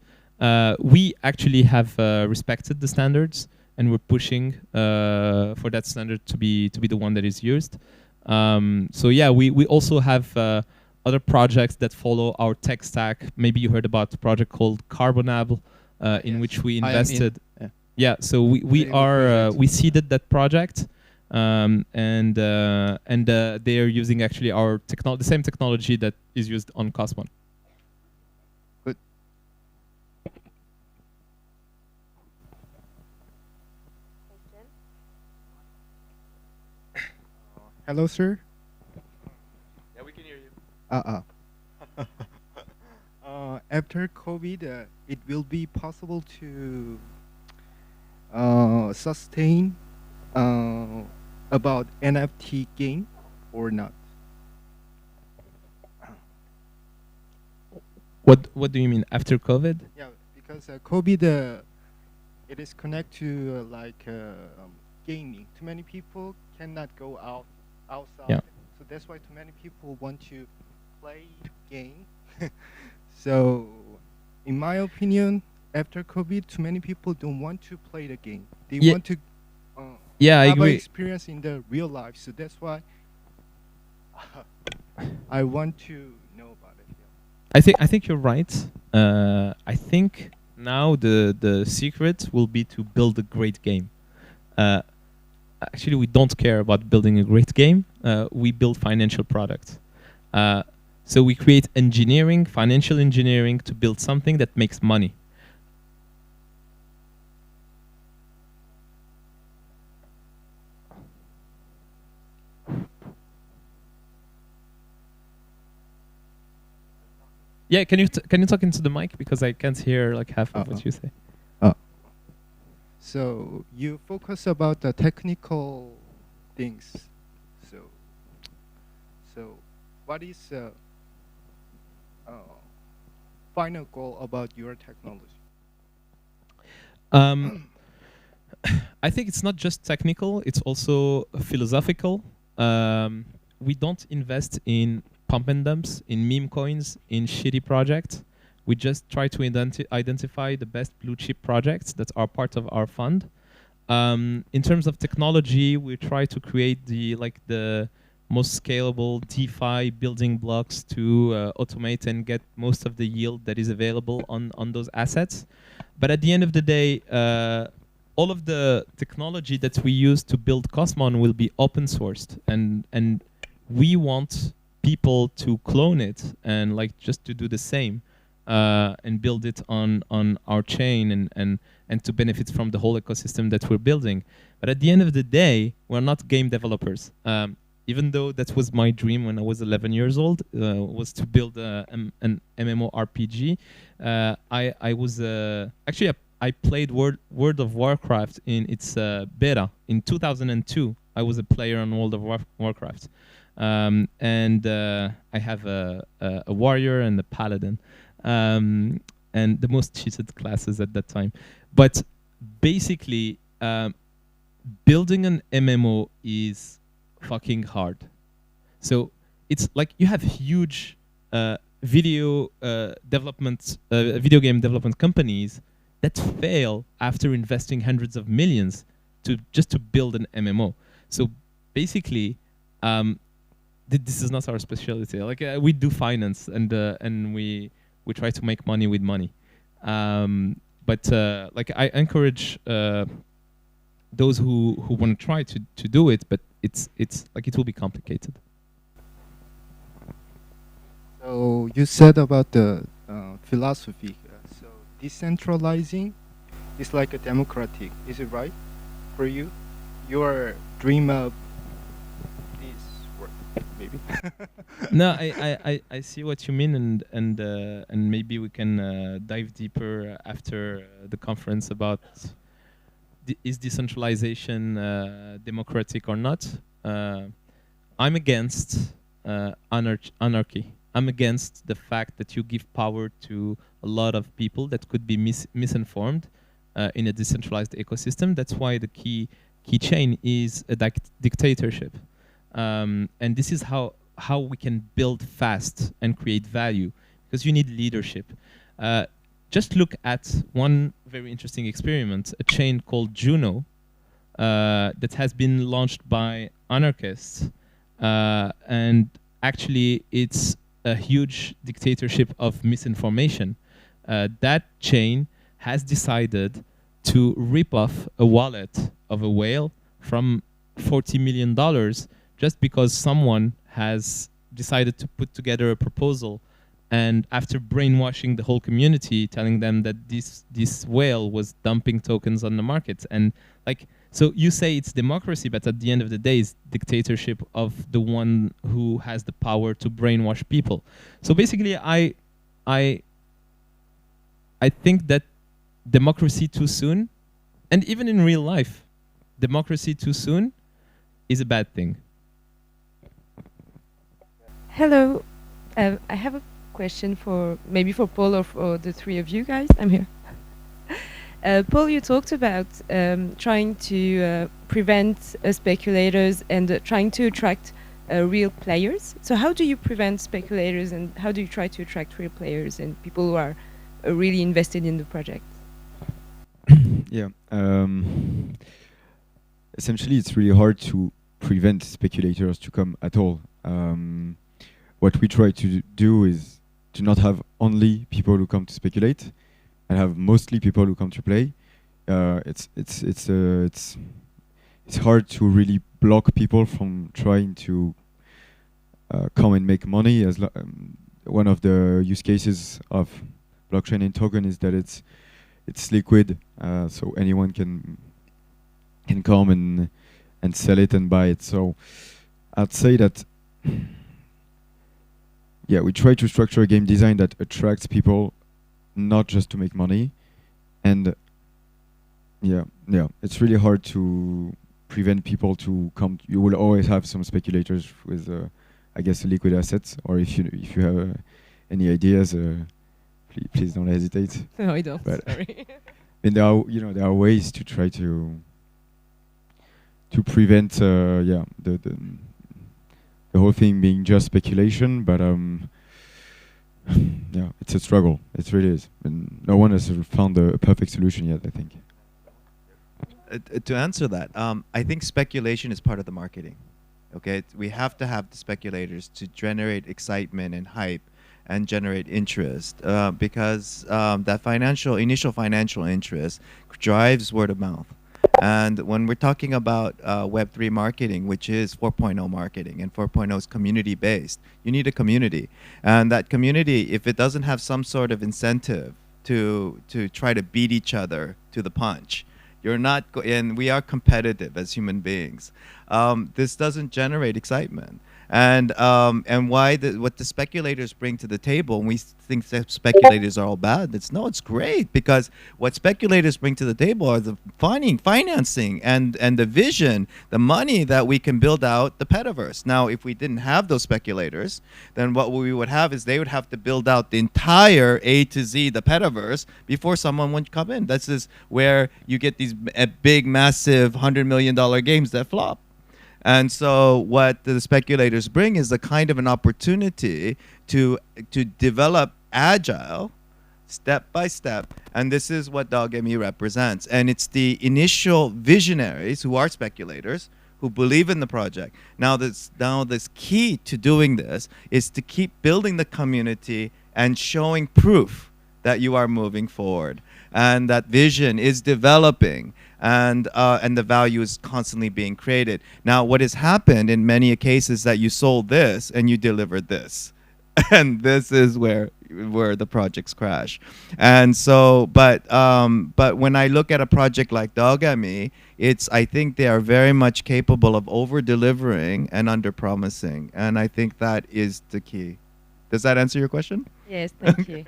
We actually have respected the standards, and we're pushing for that standard to be the one that is used. So yeah, we also have other projects that follow our tech stack. Maybe you heard about a project called Carbonable, in which we invested. Yeah, so we seeded that project. And they are using actually our the same technology that is used on Cosmon. Good. Hello, sir. Yeah, we can hear you. After COVID, it will be possible to sustain about NFT game or not? What do you mean after COVID? Yeah, because COVID, it is connected to gaming. Too many people cannot go outside. Yeah. So that's why too many people want to play game. So, in my opinion, after COVID, too many people don't want to play the game. They want to I have agree. an experience in the real life. So that's why I want to know about it. Yeah. I think you're right. I think now the secret will be to build a great game. Actually, we don't care about building a great game. We build financial products. So we create financial engineering to build something that makes money. Yeah, can you talk into the mic, because I can't hear like half of what you say. So you focus about the technical things. So what is the final goal about your technology? I think it's not just technical; it's also philosophical. We don't invest in pump and dumps, in meme coins, in shitty projects. We just try to identify the best blue chip projects that are part of our fund. In terms of technology, we try to create the most scalable DeFi building blocks to automate and get most of the yield that is available on those assets. But at the end of the day, all of the technology that we use to build Cosmon will be open sourced, and we want people to clone it and just to do the same. and build it on our chain and to benefit from the whole ecosystem that we're building. But at the end of the day, we're not game developers. Even though that was my dream when I was 11 years old, was to build an MMORPG. I was actually I played World of Warcraft in its beta in 2002. I was a player on World of Warcraft, and I have a warrior and a paladin, and the most cheated classes at that time. But basically, building an MMO is fucking hard. So it's like you have huge video game development companies that fail after investing hundreds of millions just to build an MMO. So basically, this is not our specialty. Like we do finance and we try to make money with money. But like I encourage those who want to try to do it, but it's like it will be complicated. So you said about the philosophy. So decentralizing is like a democratic. Is it right for you? Your dream of this work, maybe. No, I see what you mean, and maybe we can dive deeper after the conference about is decentralization democratic or not. I'm against anarchy. I'm against the fact that you give power to a lot of people that could be misinformed in a decentralized ecosystem. That's why the key chain is a dictatorship. And this is how we can build fast and create value, because you need leadership. Just look at one very interesting experiment, a chain called Juno that has been launched by anarchists. And actually, it's a huge dictatorship of misinformation. That chain has decided to rip off a wallet of a whale from $40 million just because someone has decided to put together a proposal, and after brainwashing the whole community, telling them that this whale was dumping tokens on the market. And like, so you say it's democracy, but at the end of the day, it's dictatorship of the one who has the power to brainwash people. So basically, I think that democracy too soon, and even in real life, democracy too soon is a bad thing. Hello, I have a question for maybe for Paul or for the three of you guys. I'm here. Paul, you talked about trying to prevent speculators and trying to attract real players. So how do you prevent speculators, and how do you try to attract real players and people who are really invested in the project? Yeah. Essentially, it's really hard to prevent speculators to come at all. What we try to do is to not have only people who come to speculate, and have mostly people who come to play. It's hard to really block people from trying to come and make money. As one of the use cases of blockchain and token is that it's liquid, so anyone can come and sell it and buy it. So I'd say that yeah, we try to structure a game design that attracts people, not just to make money. And yeah, it's really hard to prevent people to come. You will always have some speculators with, I guess, liquid assets. Or if you have any ideas, please don't hesitate. No, I don't. But Sorry. and there are ways to try to prevent the whole thing being just speculation. But yeah, it's a struggle. It really is, and no one has found a perfect solution yet, I think. To answer that, I think speculation is part of the marketing. Okay, we have to have the speculators to generate excitement and hype and generate interest, because that initial financial interest drives word of mouth. And when we're talking about Web3 marketing, which is 4.0 marketing, and 4.0 is community-based, you need a community. And that community, if it doesn't have some sort of incentive to try to beat each other to the punch, you're not, and we are competitive as human beings. This doesn't generate excitement. And what the speculators bring to the table, and we think that speculators are all bad. It's great, because what speculators bring to the table are the financing and the vision, the money that we can build out the petaverse. Now, if we didn't have those speculators, then what we would have is they would have to build out the entire A to Z, the petaverse, before someone would come in. This is where you get these big, massive $100 million games that flop. And so what the speculators bring is a kind of an opportunity to develop agile, step by step. And this is what Dogemi represents. And it's the initial visionaries who are speculators who believe in the project. Now this key to doing this is to keep building the community and showing proof that you are moving forward and that vision is developing. And the value is constantly being created. Now, what has happened in many cases that you sold this and you delivered this, and this is where the projects crash. And so, but when I look at a project like Dogami, I think they are very much capable of over delivering and under promising, and I think that is the key. Does that answer your question? Yes, thank you.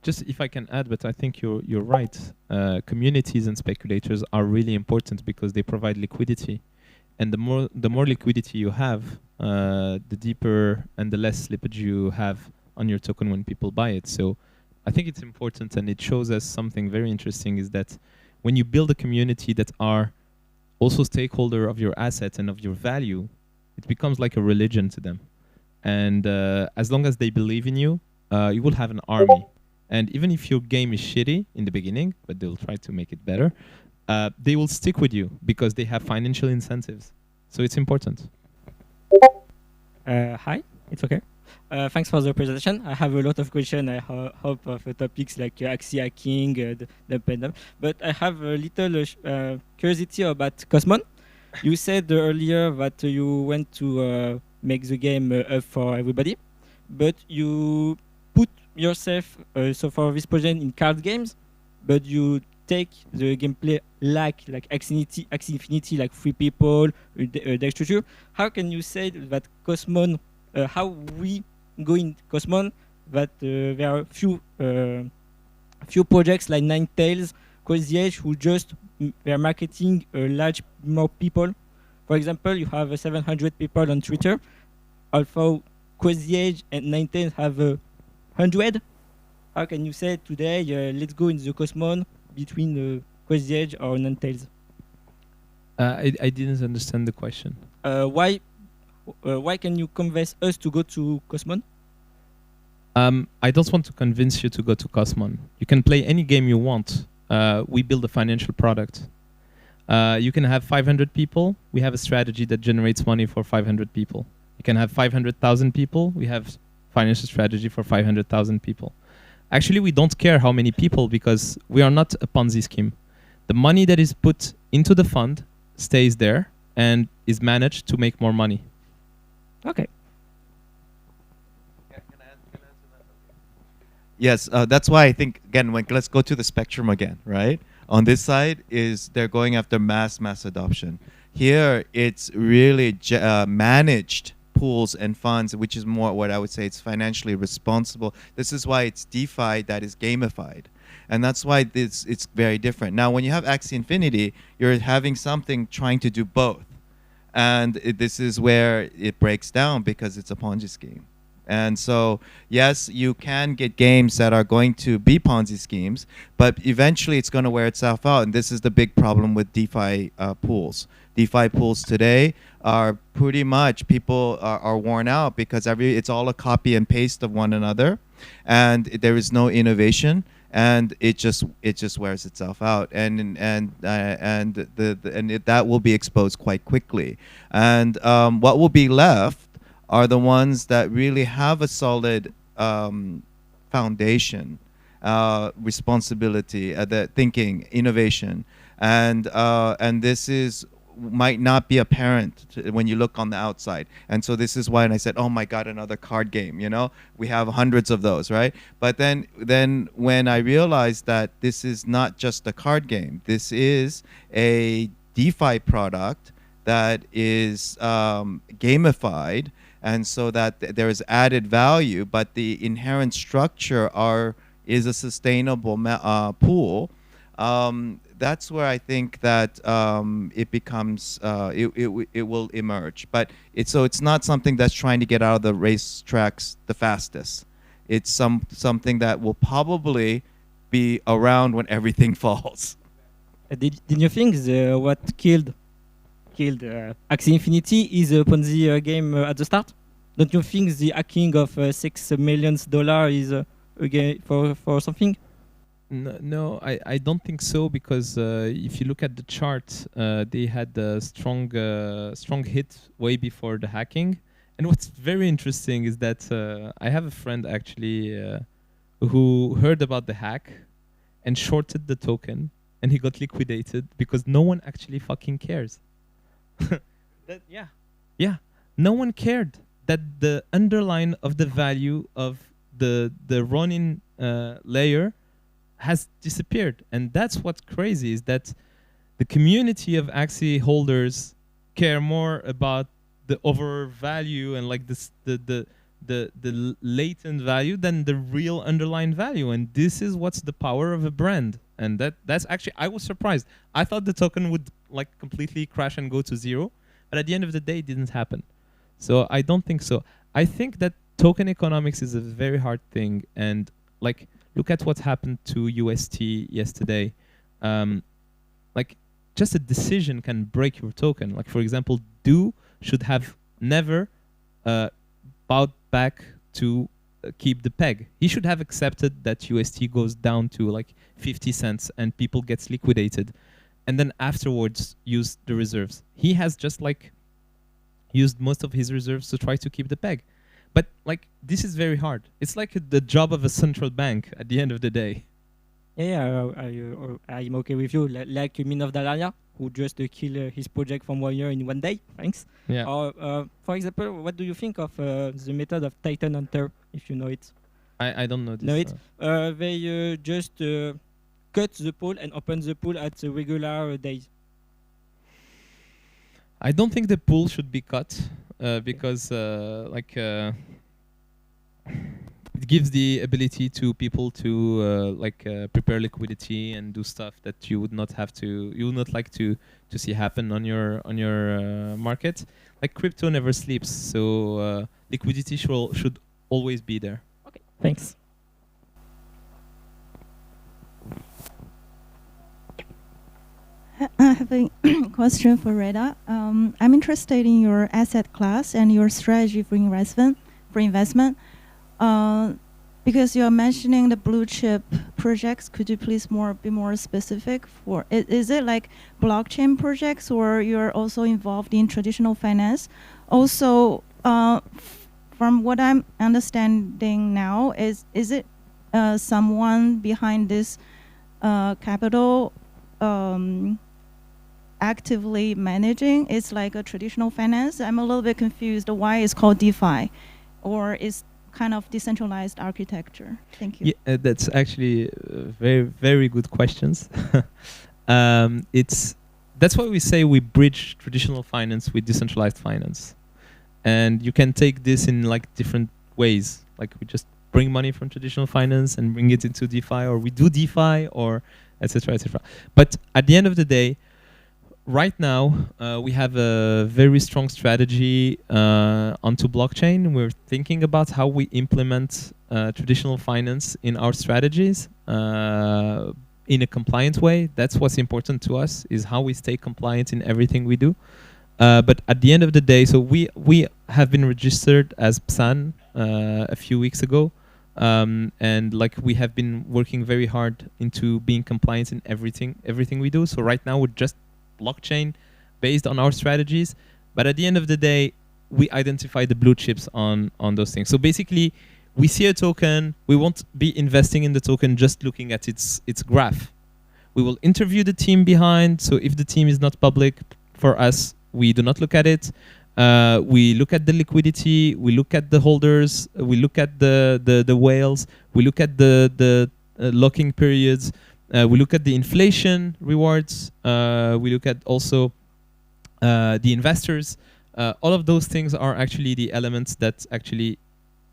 Just if I can add, but I think you're right. Communities and speculators are really important because they provide liquidity, and the more liquidity you have, the deeper and the less slippage you have on your token when people buy it. So I think it's important, and it shows us something very interesting, is that when you build a community that are also stakeholder of your asset and of your value, it becomes like a religion to them. And as long as they believe in you, you will have an army. And even if your game is shitty in the beginning, but they'll try to make it better, they will stick with you because they have financial incentives. So it's important. Hi, it's okay. Thanks for the presentation. I have a lot of questions. I hope of topics like Axie hacking, the pendulum. But I have a little curiosity about Cosmon. You said earlier that you went to make the game up for everybody, but you put yourself so for this project in card games, but you take the gameplay like Axie Infinity, like free people, deck structure. How can you say that Cosmon, how we go in Cosmon, that there are few projects like Ninetales, Crazy Age, who just they're marketing a large more people. For example, you have 700 people on Twitter, although Crazy Age and Ninetales have 100. How can you say today, let's go in the Cosmon between Crazy Age or Ninetales? I didn't understand the question. Why can you convince us to go to Cosmon? I don't want to convince you to go to Cosmon. You can play any game you want. We build a financial product. You can have 500 people. We have a strategy that generates money for 500 people. You can have 500,000 people. We have financial strategy for 500,000 people. Actually, we don't care how many people because we are not a Ponzi scheme. The money that is put into the fund stays there and is managed to make more money. Okay. Yes, that's why I think, again, let's go to the spectrum again, right? On this side is they're going after mass adoption. Here, it's really managed pools and funds, which is more what I would say it's financially responsible. This is why it's DeFi that is gamified. And that's why it's very different. Now, when you have Axie Infinity, you're having something trying to do both. And this is where it breaks down because it's a Ponzi scheme. And so, yes, you can get games that are going to be Ponzi schemes, but eventually it's going to wear itself out. And this is the big problem with DeFi pools. DeFi pools today are pretty much, people are worn out because it's all a copy and paste of one another, and there is no innovation, and it just wears itself out, and that will be exposed quite quickly. And what will be left are the ones that really have a solid foundation responsibility, the thinking, innovation, and this is might not be apparent when you look on the outside. And so this is why, and I said, oh my God, another card game, you know, we have hundreds of those, right? But then when I realized that this is not just a card game, this is a DeFi product that is gamified, and so that there is added value, but the inherent structure is a sustainable pool. That's where I think that it becomes it will emerge. But it's not something that's trying to get out of the racetracks the fastest. It's something that will probably be around when everything falls. Did you think what killed Axie Infinity is a Ponzi game at the start? Don't you think the hacking of $6 million is again for something? No, I don't think so, because if you look at the chart, they had a strong hit way before the hacking. And what's very interesting is that I have a friend actually who heard about the hack and shorted the token, and he got liquidated because no one actually fucking cares. Yeah, no one cared that the underline of the value of the running layer has disappeared. And that's what's crazy, is that the community of Axie holders care more about the overvalue and like the latent value than the real underlying value. And this is what's the power of a brand. And that's actually, I was surprised. I thought the token would like completely crash and go to zero, but at the end of the day, it didn't happen. So I don't think so. I think that token economics is a very hard thing, and like, look at what happened to UST yesterday. Like, just a decision can break your token. Like, for example, Do should have never bowed back to keep the peg. He should have accepted that UST goes down to like 50 cents and people gets liquidated, and then afterwards use the reserves. He has just like used most of his reserves to try to keep the peg. But like, this is very hard. It's like the job of a central bank at the end of the day. I'm okay with you. Like Minov Dalaria, who just killed his project from 1 year in 1 day. Thanks. Yeah. Or, for example, what do you think of the method of Titan Hunter, if you know it? I don't know this. Know it? They just cut the pool and open the pool at the regular days. I don't think the pool should be cut because it gives the ability to people to prepare liquidity and do stuff that you would not like to see happen on your market. Like, crypto never sleeps, so liquidity should always be there. Okay, thanks. I have a question for Reda. I'm interested in your asset class and your strategy for investment. Because you're mentioning the blue chip projects, could you please be more specific? Is it like blockchain projects, or you're also involved in traditional finance? Also, from what I'm understanding now, is it someone behind this capital actively managing? It's like a traditional finance. I'm a little bit confused why it's called DeFi, or is kind of decentralized architecture. Thank you. Yeah, that's actually very, very good questions. That's why we say we bridge traditional finance with decentralized finance, and you can take this in like different ways. Like, we just bring money from traditional finance and bring it into DeFi, or we do DeFi, or etc., etc. But at the end of the day, right now, we have a very strong strategy onto blockchain. We're thinking about how we implement traditional finance in our strategies in a compliant way. That's what's important to us, is how we stay compliant in everything we do. But at the end of the day, so we have been registered as PSAN a few weeks ago. And like, we have been working very hard into being compliant in everything we do. So right now we're just blockchain based on our strategies, but at the end of the day, we identify the blue chips on those things. So basically, we see a token, we won't be investing in the token just looking at its graph. We will interview the team behind. So if the team is not public, for us, we do not look at it. We look at the liquidity, we look at the holders, we look at the whales, we look at the locking periods, we look at the inflation rewards, we look at also the investors. All of those things are actually the elements that actually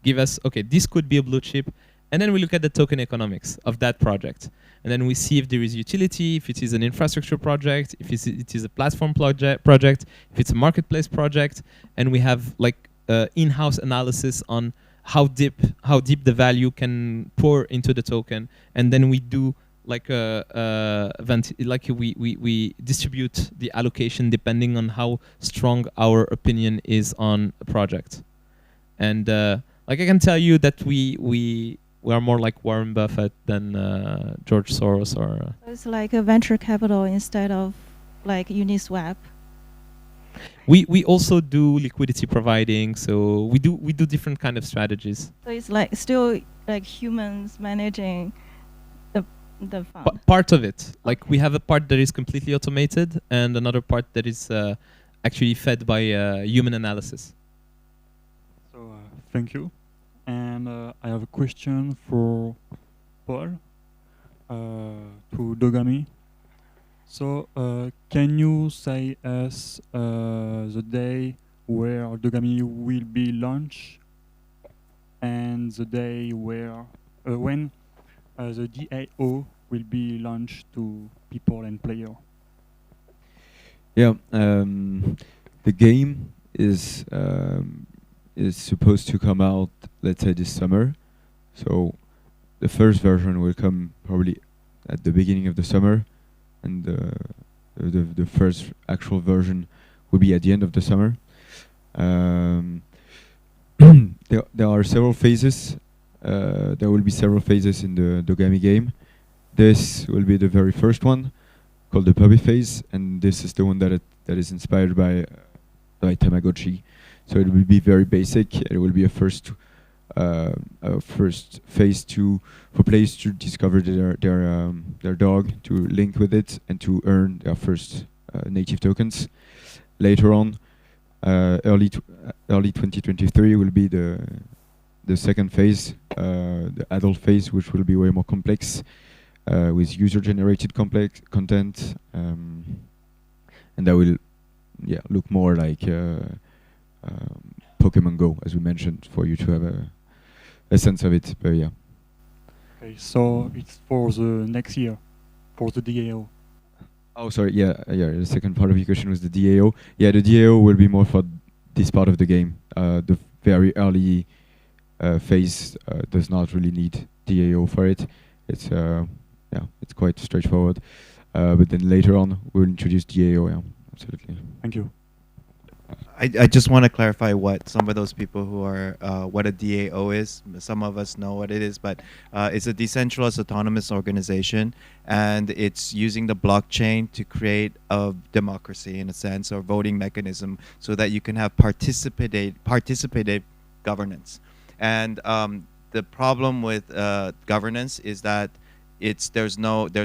give us, okay, this could be a blue chip. And then we look at the token economics of that project. And then we see if there is utility, if it is an infrastructure project, if it is a platform project, if it's a marketplace project. And we have like in-house analysis on how deep the value can pour into the token. And then we do like we distribute the allocation depending on how strong our opinion is on a project. And like I can tell you that we are more like Warren Buffett than George Soros or. It's like a venture capital instead of like Uniswap. We also do liquidity providing, so we do different kind of strategies. So it's like still like humans managing the fund. Part of it, like we have a part that is completely automated, and another part that is actually fed by human analysis. So thank you, and I have a question for Paul to Dogami. So can you say us the day where Dogami will be launched and the day where when the DAO will be launched to people and player? Yeah, the game is supposed to come out, let's say, this summer. So the first version will come probably at the beginning of the summer, and the first actual version will be at the end of the summer. There are several phases. There will be several phases in the Dogami game. This will be the very first one, called the puppy phase, and this is the one that is inspired by Tamagotchi. So it will be very basic. It will be a first phase for players to discover their dog, to link with it, and to earn their first native tokens. Later on, early 2023 will be the second phase, the adult phase, which will be way more complex, with user-generated content, and that will, look more like Pokemon Go, as we mentioned, for you to have a sense of it. But yeah. Okay, so it's for the next year, for the DAO. Oh, sorry. Yeah. The second part of your question was the DAO. Yeah, the DAO will be more for this part of the game. The very early phase does not really need DAO for it. It's it's quite straightforward. But then later on, we'll introduce DAO. Yeah, absolutely. Thank you. I just want to clarify what some of those people who are what a DAO is. Some of us know what it is, but it's a decentralized autonomous organization, and it's using the blockchain to create a democracy in a sense, or voting mechanism, so that you can have participative governance. And the problem with governance is that there's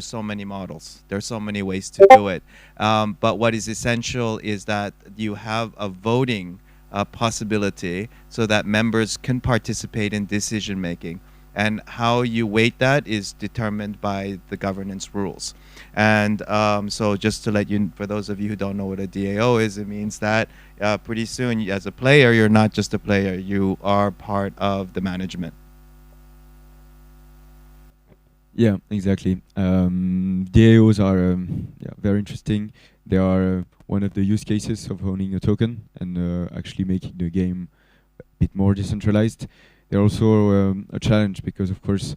so many models, there's so many ways to do it, but what is essential is that you have a voting possibility so that members can participate in decision making, and how you weight that is determined by the governance rules. And so just to let you, for those of you who don't know what a DAO is, it means that pretty soon as a player, you're not just a player, you are part of the management. Yeah, exactly. DAOs are very interesting. They are one of the use cases of owning a token and actually making the game a bit more decentralized. They're also a challenge because, of course,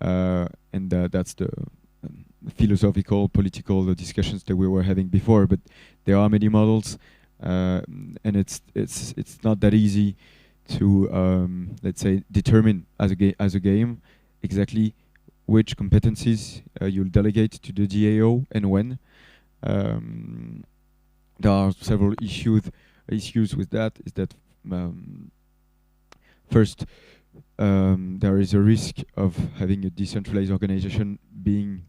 and that's the philosophical, political discussions that we were having before. But there are many models, and it's not that easy to let's say determine as a game exactly which competencies you'll delegate to the DAO and when. There are several issues with that. Is that first, there is a risk of having a decentralized organization being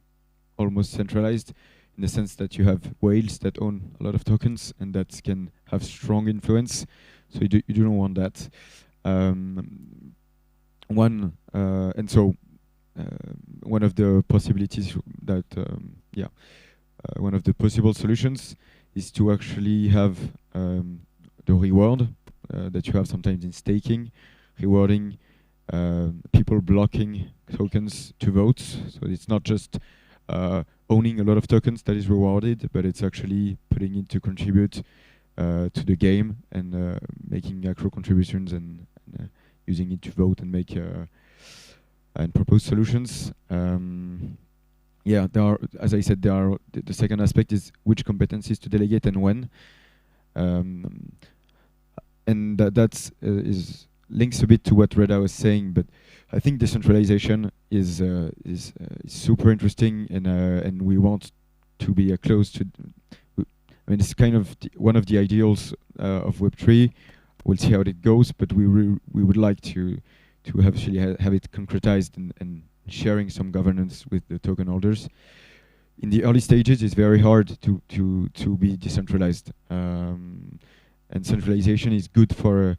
almost centralized, in the sense that you have whales that own a lot of tokens and that can have strong influence. So you don't want that. One of the possibilities that one of the possible solutions is to actually have the reward that you have sometimes in staking, rewarding people blocking tokens to vote. So it's not just owning a lot of tokens that is rewarded, but it's actually putting it to contribute to the game and making actual contributions and using it to vote and make and propose solutions. Yeah, there are, as I said, there are. The second aspect is which competencies to delegate and when, and that's is links a bit to what Reda was saying. But I think decentralization is super interesting, and we want to be close to. I mean, it's kind of one of the ideals of Web3. We'll see how it goes, but we would like to actually have it concretized and sharing some governance with the token holders. In the early stages, it's very hard to be decentralized, and centralization is good for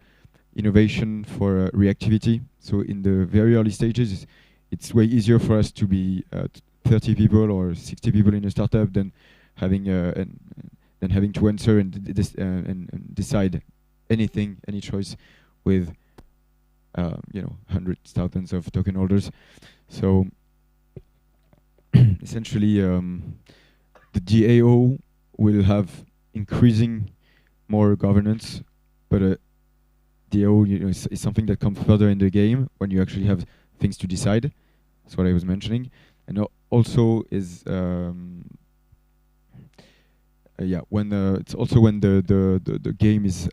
innovation, for reactivity. So in the very early stages, it's way easier for us to be 30 people or 60 people in a startup than having having to answer and decide anything, any choice with hundreds, thousands of token holders. So essentially, the DAO will have increasing more governance, but DAO is something that comes further in the game when you actually have things to decide. That's what I was mentioning, and also is when it's also when the game is.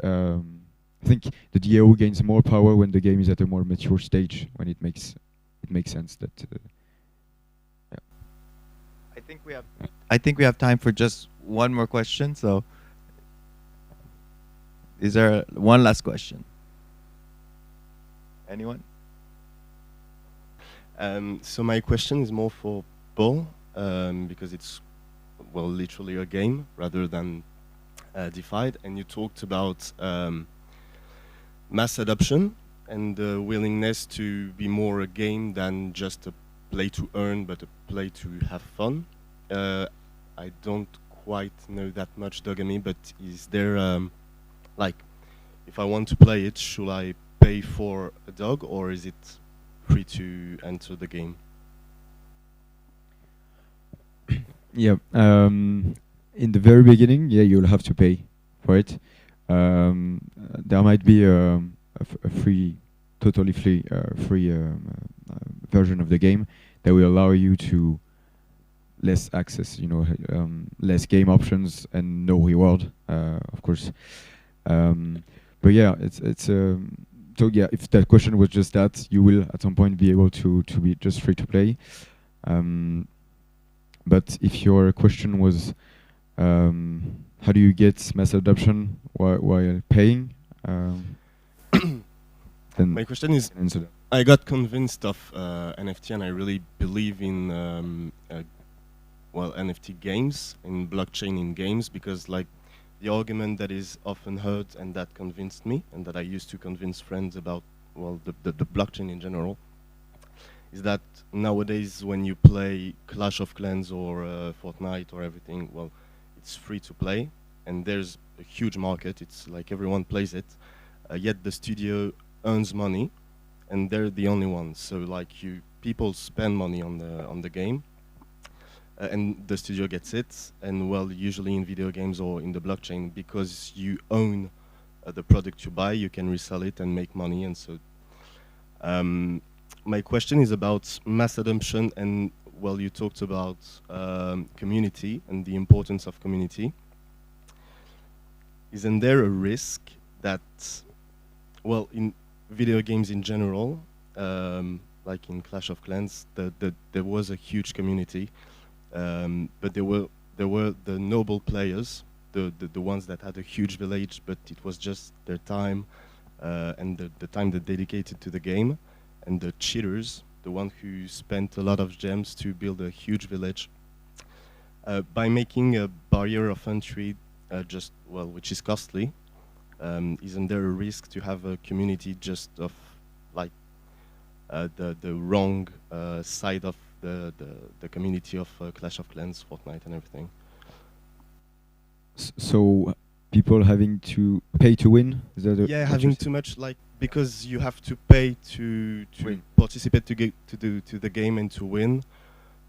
I think the DAO gains more power when the game is at a more mature stage, when it makes sense that. Yeah. I think we have time for just one more question. So, is there one last question? Anyone? So my question is more for Paul, because it's literally a game rather than defined, and you talked about mass adoption and the willingness to be more a game than just a play to earn, but a play to have fun. I don't quite know that much Dogami, but is there if I want to play it, should I pay for a dog, or is it free to enter the game? Yeah, in the very beginning, you'll have to pay for it. There might be a free, totally free version of the game that will allow you to less access, less game options and no reward, of course. But yeah, it's so yeah. If that question was just that, you will at some point be able to be just free to play. But if your question was how do you get mass adoption while paying? Then my question is, I got convinced of NFT, and I really believe in NFT games, in blockchain in games, because the argument that is often heard and that convinced me, and that I used to convince friends about the blockchain in general, is that nowadays when you play Clash of Clans or Fortnite or everything, it's free to play, and there's a huge market. It's like everyone plays it, yet the studio earns money, and they're the only ones. So people spend money on the game, and the studio gets it. And usually in video games or in the blockchain, because you own the product you buy, you can resell it and make money. And so, my question is about mass adoption, and you talked about community and the importance of community. Isn't there a risk that, in video games in general, like in Clash of Clans, there was a huge community, but there were the noble players, the ones that had a huge village, but it was just their time and the time they dedicated to the game. and the cheaters, the one who spent a lot of gems to build a huge village. By making a barrier of entry which is costly, isn't there a risk to have a community just of like the wrong side of the community of Clash of Clans, Fortnite, and everything? So people having to pay to win? Is that yeah, having too much, like, because you have to pay to participate to the game and to win.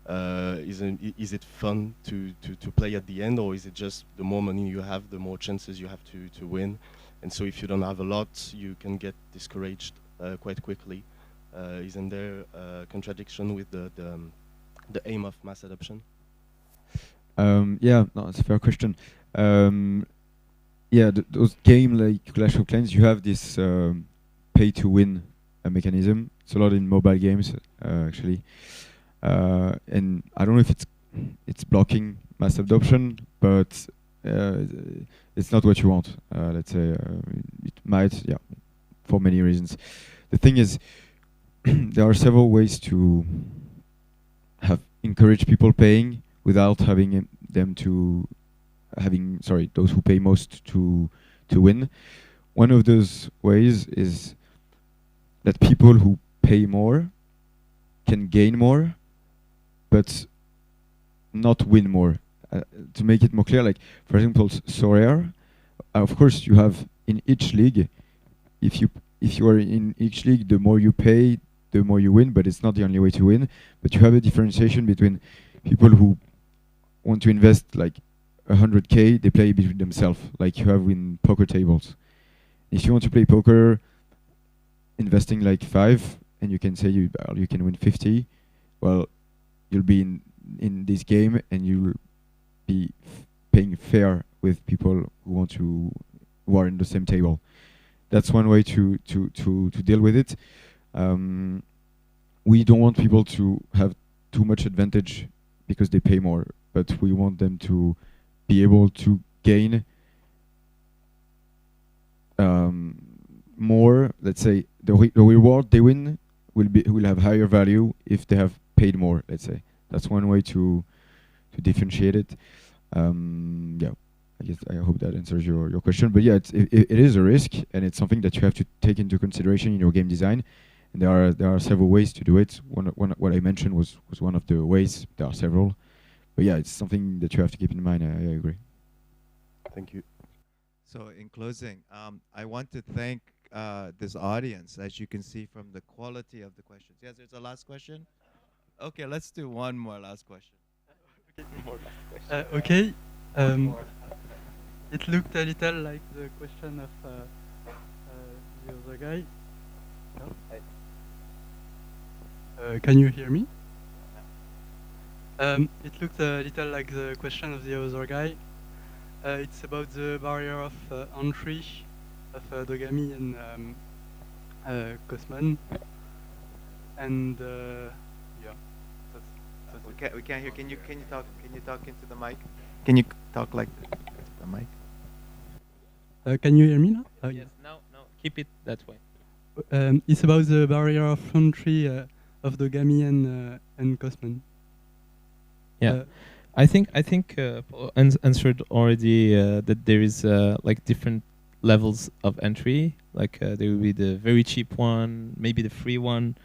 Is it fun to play at the end, or is it just the more money you have, the more chances you have to win? And so if you don't have a lot, you can get discouraged quite quickly. Isn't there a contradiction with the aim of mass adoption? Yeah, no, it's a fair question. Yeah, those games like Clash of Clans, you have this pay to win mechanism. It's a lot in mobile games, actually. And I don't know if it's blocking mass adoption, but it's not what you want. Let's say it might, yeah, for many reasons. The thing is, there are several ways to encourage people paying without having them to those who pay most to win. One of those ways is that people who pay more can gain more, but not win more. To make it more clear, like for example, Sorare, of course you have in each league, if you are in each league, the more you pay, the more you win, but it's not the only way to win. But you have a differentiation between people who want to invest like 100K, they play between themselves, like you have in poker tables. If you want to play poker, investing like 5, and you can say you can win 50, well, you'll be in this game, and you'll be paying fair with people who are in the same table. That's one way to deal with it. We don't want people to have too much advantage because they pay more, but we want them to be able to gain more. Let's say the reward they win will have higher value if they have paid more. Let's say that's one way to differentiate it. Yeah, I hope that answers your question. But yeah, it is a risk, and it's something that you have to take into consideration in your game design. And there are several ways to do it. What I mentioned was one of the ways. There are several. But yeah, it's something that you have to keep in mind. I agree. Thank you. So in closing, I want to thank this audience, as you can see from the quality of the questions. Yes, there's a last question? Okay, let's do one more last question. Okay. It looked a little like the question of the other guy. No? Can you hear me? It looked a little like the question of the other guy. It's about the barrier of entry of Dogami and Cosmon. And yeah, We can't hear. Can you talk into the mic? Can you talk like the mic? Can you hear me now? Yes. No. Keep it that way. It's about the barrier of entry of Dogami and Cosmon. Yeah, I think Paul answered already that there is like different levels of entry. Like there will be the very cheap one, maybe the free one.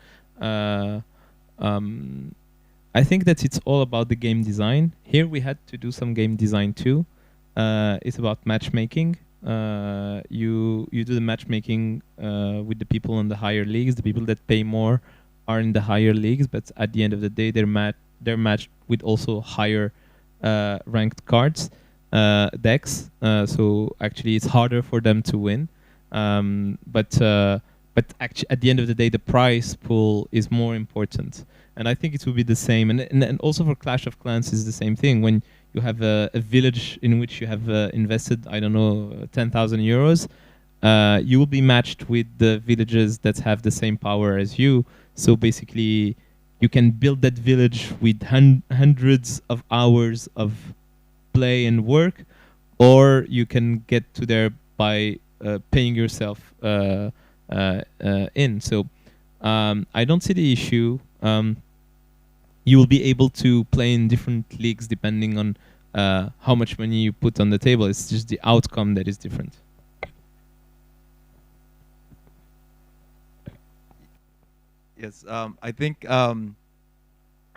I think that it's all about the game design. Here we had to do some game design too. It's about matchmaking. You do the matchmaking with the people in the higher leagues. The people that pay more are in the higher leagues, but at the end of the day, they're matched with also higher ranked cards, decks. So actually, it's harder for them to win. But actually, at the end of the day, the prize pool is more important. And I think it will be the same. And also for Clash of Clans is the same thing. When you have a village in which you have invested, I don't know, 10,000 euros, you will be matched with the villages that have the same power as you. So basically, you can build that village with hundreds of hours of play and work, or you can get to there by paying yourself in. So I don't see the issue. You will be able to play in different leagues depending on how much money you put on the table. It's just the outcome that is different. Yes, I think I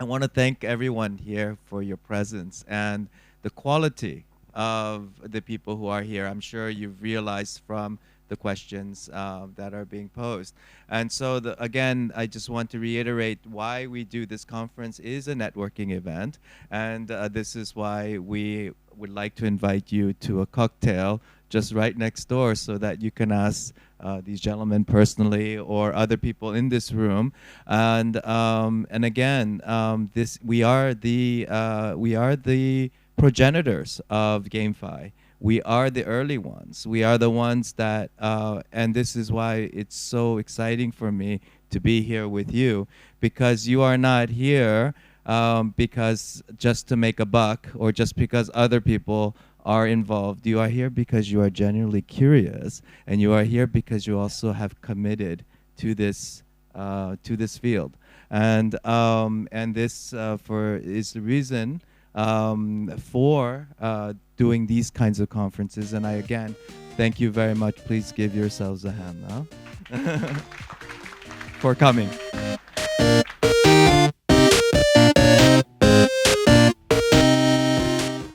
want to thank everyone here for your presence and the quality of the people who are here. I'm sure you've realized from the questions that are being posed. And so, again, I just want to reiterate why we do this conference is a networking event. And this is why we would like to invite you to a cocktail just right next door so that you can ask these gentlemen personally or other people in this room. And again, we are the progenitors of GameFi. We are the early ones. We are the ones that, and this is why it's so exciting for me to be here with you, because you are not here because just to make a buck or just because other people are involved. You are here because you are genuinely curious, and you are here because you also have committed to this field, and this is the reason for doing these kinds of conferences. And I again thank you very much. Please give yourselves a hand now for coming.